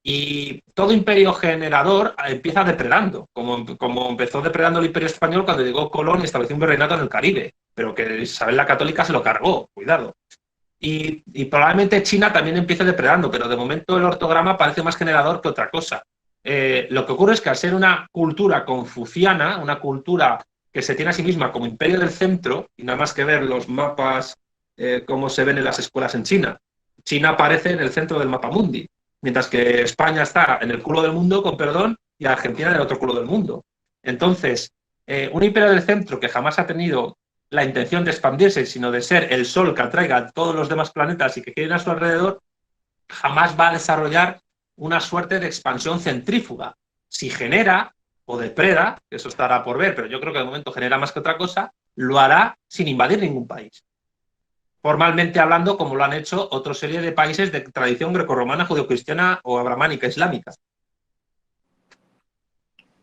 Y todo imperio generador empieza depredando, como empezó depredando el Imperio Español cuando llegó Colón y estableció un virreinato en el Caribe, pero que Isabel la Católica se lo cargó, cuidado. Y probablemente China también empiece depredando, pero de momento el ortograma parece más generador que otra cosa. Lo que ocurre es que al ser una cultura confuciana, una cultura que se tiene a sí misma como imperio del centro, y nada más que ver los mapas, cómo se ven en las escuelas en China, China aparece en el centro del mapa mundi. mientras que España está en el culo del mundo, con perdón, y Argentina en el otro culo del mundo. Entonces, un imperio del centro que jamás ha tenido la intención de expandirse, sino de ser el sol que atraiga a todos los demás planetas y que queden a su alrededor, jamás va a desarrollar una suerte de expansión centrífuga. Si genera o depreda, que eso estará por ver, pero yo creo que de momento genera más que otra cosa, lo hará sin invadir ningún país. Formalmente hablando, como lo han hecho otra serie de países de tradición grecorromana, judeocristiana o abramánica islámica.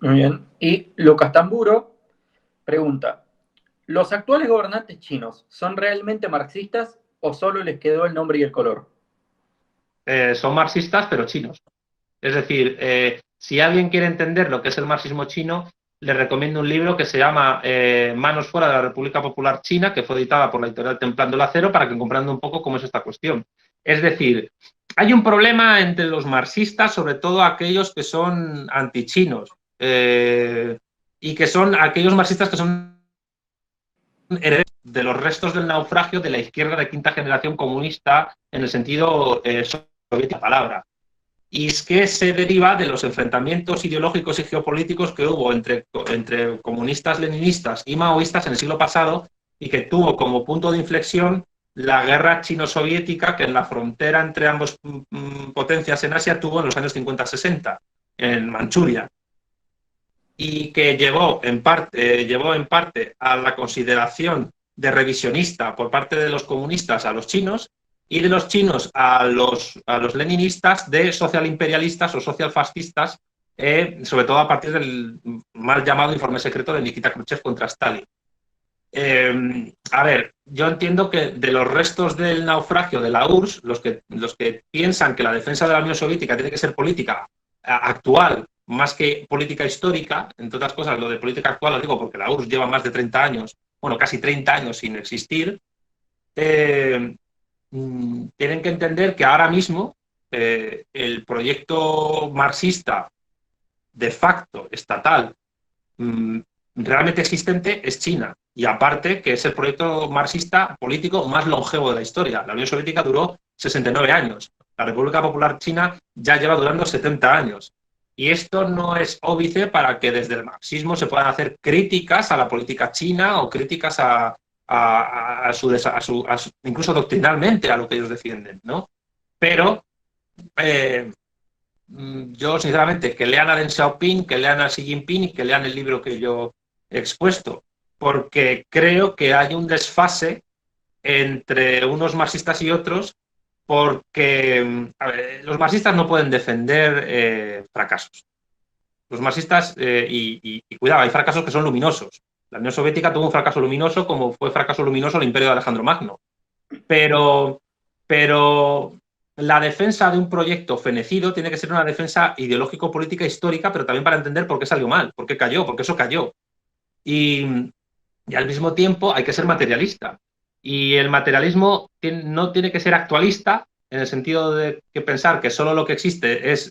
Muy bien. Y Lucas Tamburo pregunta, ¿los actuales gobernantes chinos son realmente marxistas o solo les quedó el nombre y el color? Son marxistas, pero chinos. Es decir, si alguien quiere entender lo que es el marxismo chino, le recomiendo un libro que se llama Manos fuera de la República Popular China, que fue editada por la editorial Templando el Acero, para que comprenda un poco cómo es esta cuestión. Es decir, hay un problema entre los marxistas, sobre todo aquellos que son antichinos, y que son aquellos marxistas que son herederos de los restos del naufragio de la izquierda de quinta generación comunista, en el sentido soviético de la palabra. Y es que se deriva de los enfrentamientos ideológicos y geopolíticos que hubo entre comunistas, leninistas y maoístas en el siglo pasado, y que tuvo como punto de inflexión la guerra chino-soviética que en la frontera entre ambas potencias en Asia tuvo en los años 50-60, en Manchuria, y que llevó en parte a la consideración de revisionista por parte de los comunistas a los chinos, y de los chinos a los leninistas de socialimperialistas o socialfascistas, sobre todo a partir del mal llamado informe secreto de Nikita Khrushchev contra Stalin. A ver, yo entiendo que de los restos del naufragio de la URSS, los que piensan que la defensa de la Unión Soviética tiene que ser política actual más que política histórica, entre otras cosas, lo de política actual lo digo porque la URSS lleva más de 30 años, bueno, casi 30 años sin existir, tienen que entender que ahora mismo el proyecto marxista de facto estatal realmente existente es China, y aparte que es el proyecto marxista político más longevo de la historia. La Unión Soviética duró 69 años, la República Popular China ya lleva durando 70 años. Y esto no es óbice para que desde el marxismo se puedan hacer críticas a la política china o críticas incluso doctrinalmente a lo que ellos defienden, ¿no? Pero yo, sinceramente, que lean a Deng Xiaoping, que lean a Xi Jinping y que lean el libro que yo he expuesto, porque creo que hay un desfase entre unos marxistas y otros, porque a ver, los marxistas no pueden defender fracasos. Los marxistas, y cuidado, hay fracasos que son luminosos. La Unión Soviética tuvo un fracaso luminoso, como fue fracaso luminoso el imperio de Alejandro Magno. Pero la defensa de un proyecto fenecido tiene que ser una defensa ideológico-política histórica, pero también para entender por qué salió mal, por qué cayó, por qué eso cayó. Y al mismo tiempo hay que ser materialista. Y el materialismo no tiene que ser actualista, en el sentido de que pensar que solo lo que existe es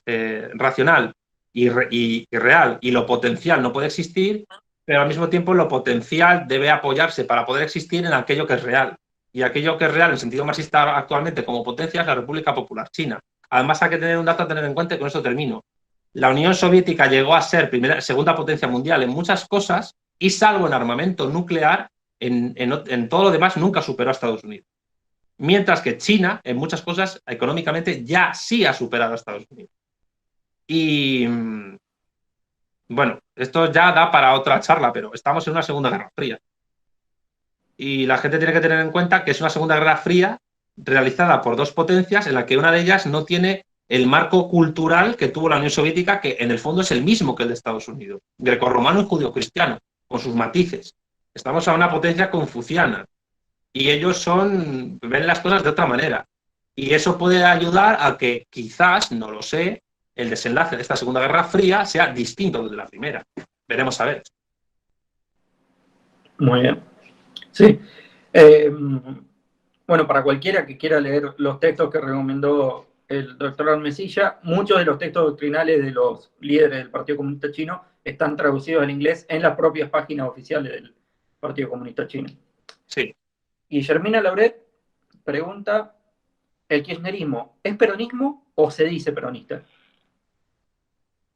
racional y real, y lo potencial no puede existir, pero al mismo tiempo lo potencial debe apoyarse para poder existir en aquello que es real. Y aquello que es real en sentido marxista actualmente como potencia es la República Popular China. Además hay que tener un dato a tener en cuenta, y con eso termino. La Unión Soviética llegó a ser segunda potencia mundial en muchas cosas, y salvo en armamento nuclear, en todo lo demás nunca superó a Estados Unidos. Mientras que China, en muchas cosas, económicamente, ya sí ha superado a Estados Unidos. Y bueno, esto ya da para otra charla, pero estamos en una Segunda Guerra Fría. Y la gente tiene que tener en cuenta que es una Segunda Guerra Fría realizada por dos potencias, en la que una de ellas no tiene el marco cultural que tuvo la Unión Soviética, que en el fondo es el mismo que el de Estados Unidos, grecorromano y judeocristiano, con sus matices. Estamos a una potencia confuciana, y ellos ven las cosas de otra manera. Y eso puede ayudar a que quizás, no lo sé, el desenlace de esta Segunda Guerra Fría sea distinto del de la primera. Veremos a ver. Muy bien. Sí. Bueno, para cualquiera que quiera leer los textos que recomendó el doctor Almesilla, muchos de los textos doctrinales de los líderes del Partido Comunista Chino están traducidos al inglés en las propias páginas oficiales del Partido Comunista Chino. Sí. Guillermina Lauret pregunta, ¿el kirchnerismo es peronismo o se dice peronista?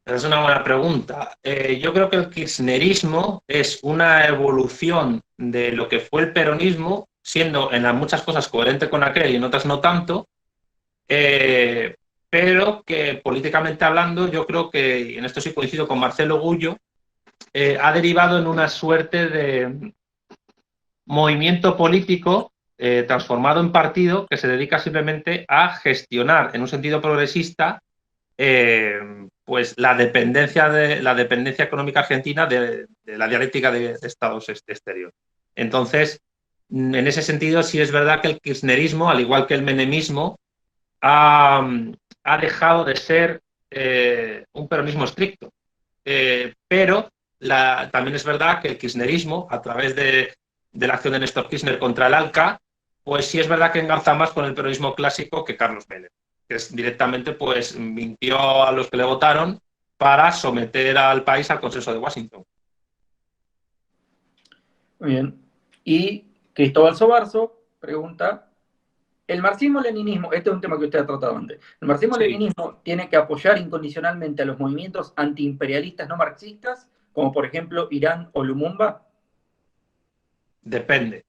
Es una buena pregunta. Yo creo que el kirchnerismo es una evolución de lo que fue el peronismo, siendo en muchas cosas coherente con aquel y en otras no tanto, pero que políticamente hablando yo creo que, y en esto sí coincido con Marcelo Gullo, ha derivado en una suerte de movimiento político transformado en partido que se dedica simplemente a gestionar en un sentido progresista pues la dependencia económica argentina de la dialéctica de Estados exterior. Entonces, en ese sentido, sí es verdad que el kirchnerismo, al igual que el menemismo, ha dejado de ser un peronismo estricto. Pero también es verdad que el kirchnerismo, a través de la acción de Néstor Kirchner contra el ALCA, pues sí es verdad que engarza más con el peronismo clásico que Carlos Menem, que es directamente pues mintió a los que le votaron para someter al país al consenso de Washington. Muy bien. Y Cristóbal Sobarzo pregunta, ¿el marxismo-leninismo, este es un tema que usted ha tratado antes, el marxismo-leninismo tiene que apoyar incondicionalmente a los movimientos antiimperialistas no marxistas, como por ejemplo Irán o Lumumba? Depende.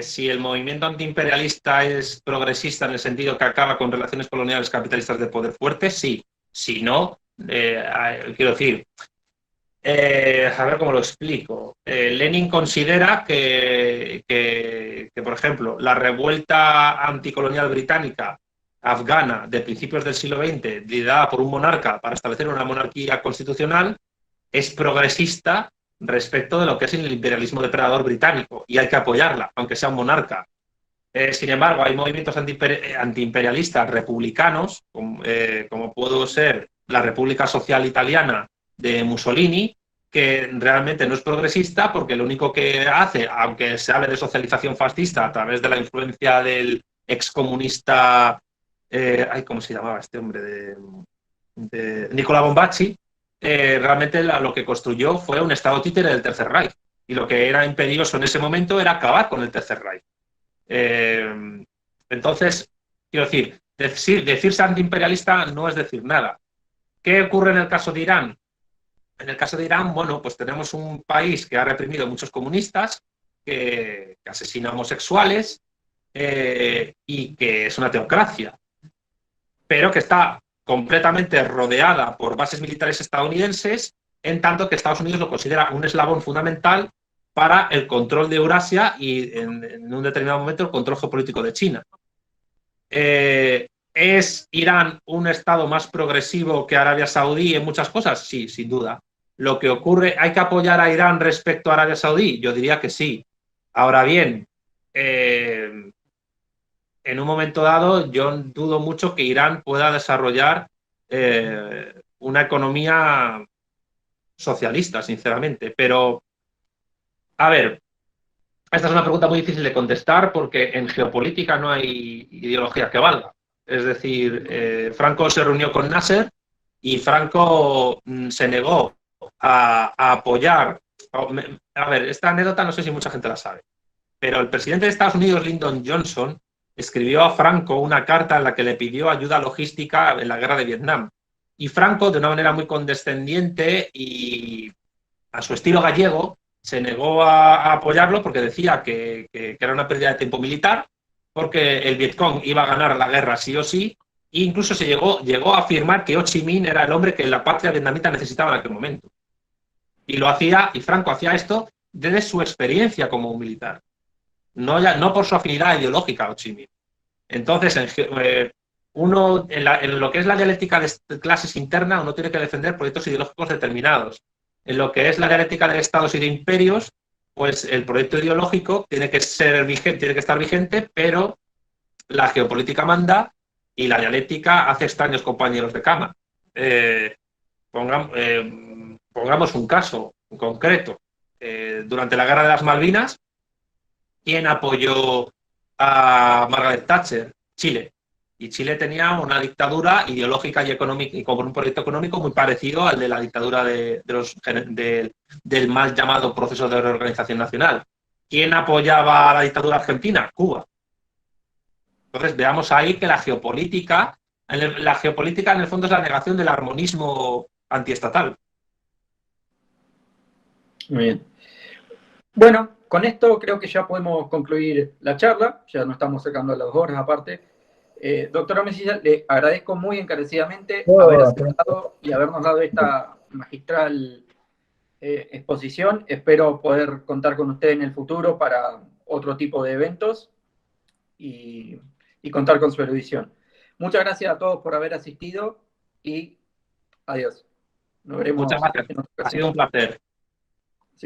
Si el movimiento antiimperialista es progresista en el sentido que acaba con relaciones coloniales capitalistas de poder fuerte, sí. Si no, quiero decir, a ver cómo lo explico. Lenin considera que, por ejemplo, la revuelta anticolonial británica afgana de principios del siglo XX, liderada por un monarca para establecer una monarquía constitucional, es progresista respecto de lo que es el imperialismo depredador británico y hay que apoyarla, aunque sea un monarca. Sin embargo, hay movimientos antiimperialistas republicanos, como pudo ser la República Social Italiana de Mussolini, que realmente no es progresista porque lo único que hace, aunque se hable de socialización fascista a través de la influencia del excomunista, ¿cómo se llamaba este hombre? De Nicola Bombacci, realmente lo que construyó fue un Estado títere del Tercer Reich. Y lo que era imperioso en ese momento era acabar con el Tercer Reich. Entonces, quiero decir, decirse antiimperialista no es decir nada. ¿Qué ocurre en el caso de Irán? En el caso de Irán, bueno, pues tenemos un país que ha reprimido a muchos comunistas, que asesina homosexuales y que es una teocracia, pero que está completamente rodeada por bases militares estadounidenses, en tanto que Estados Unidos lo considera un eslabón fundamental para el control de Eurasia y, en un determinado momento, el control geopolítico de China. ¿Es Irán un estado más progresivo que Arabia Saudí en muchas cosas? Sí, sin duda. Lo que ocurre, ¿hay que apoyar a Irán respecto a Arabia Saudí? Yo diría que sí. Ahora bien, en un momento dado, yo dudo mucho que Irán pueda desarrollar una economía socialista, sinceramente. Pero, a ver, esta es una pregunta muy difícil de contestar porque en geopolítica no hay ideología que valga. Es decir, Franco se reunió con Nasser y Franco se negó a apoyar. A ver, esta anécdota no sé si mucha gente la sabe, pero el presidente de Estados Unidos, Lyndon Johnson, escribió a Franco una carta en la que le pidió ayuda logística en la guerra de Vietnam. Y Franco, de una manera muy condescendiente y a su estilo gallego, se negó a apoyarlo porque decía que era una pérdida de tiempo militar, porque el Vietcong iba a ganar la guerra sí o sí, e incluso llegó a afirmar que Ho Chi Minh era el hombre que la patria vietnamita necesitaba en aquel momento. Y Franco hacía esto desde su experiencia como un militar, no por su afinidad ideológica a Ho Chi Minh. Entonces, uno, en lo que es la dialéctica de clases interna, uno tiene que defender proyectos ideológicos determinados. En lo que es la dialéctica de estados y de imperios, pues el proyecto ideológico tiene que estar vigente, pero la geopolítica manda y la dialéctica hace extraños compañeros de cama. Pongamos un caso concreto. Durante la Guerra de las Malvinas, ¿quién apoyó a Margaret Thatcher? Chile. Y Chile tenía una dictadura ideológica y económica y con un proyecto económico muy parecido al de la dictadura del mal llamado proceso de reorganización nacional. ¿Quién apoyaba a la dictadura argentina? Cuba. Entonces veamos ahí que la geopolítica en el fondo es la negación del armonismo antiestatal. Muy bien. Bueno, con esto creo que ya podemos concluir la charla, ya nos estamos sacando las 2 horas aparte. Doctora Mesilla, le agradezco muy encarecidamente haber aceptado y habernos dado esta magistral exposición. Espero poder contar con usted en el futuro para otro tipo de eventos y contar con su erudición. Muchas gracias a todos por haber asistido y adiós. Nos veremos. Muchas gracias. Ha sido un placer.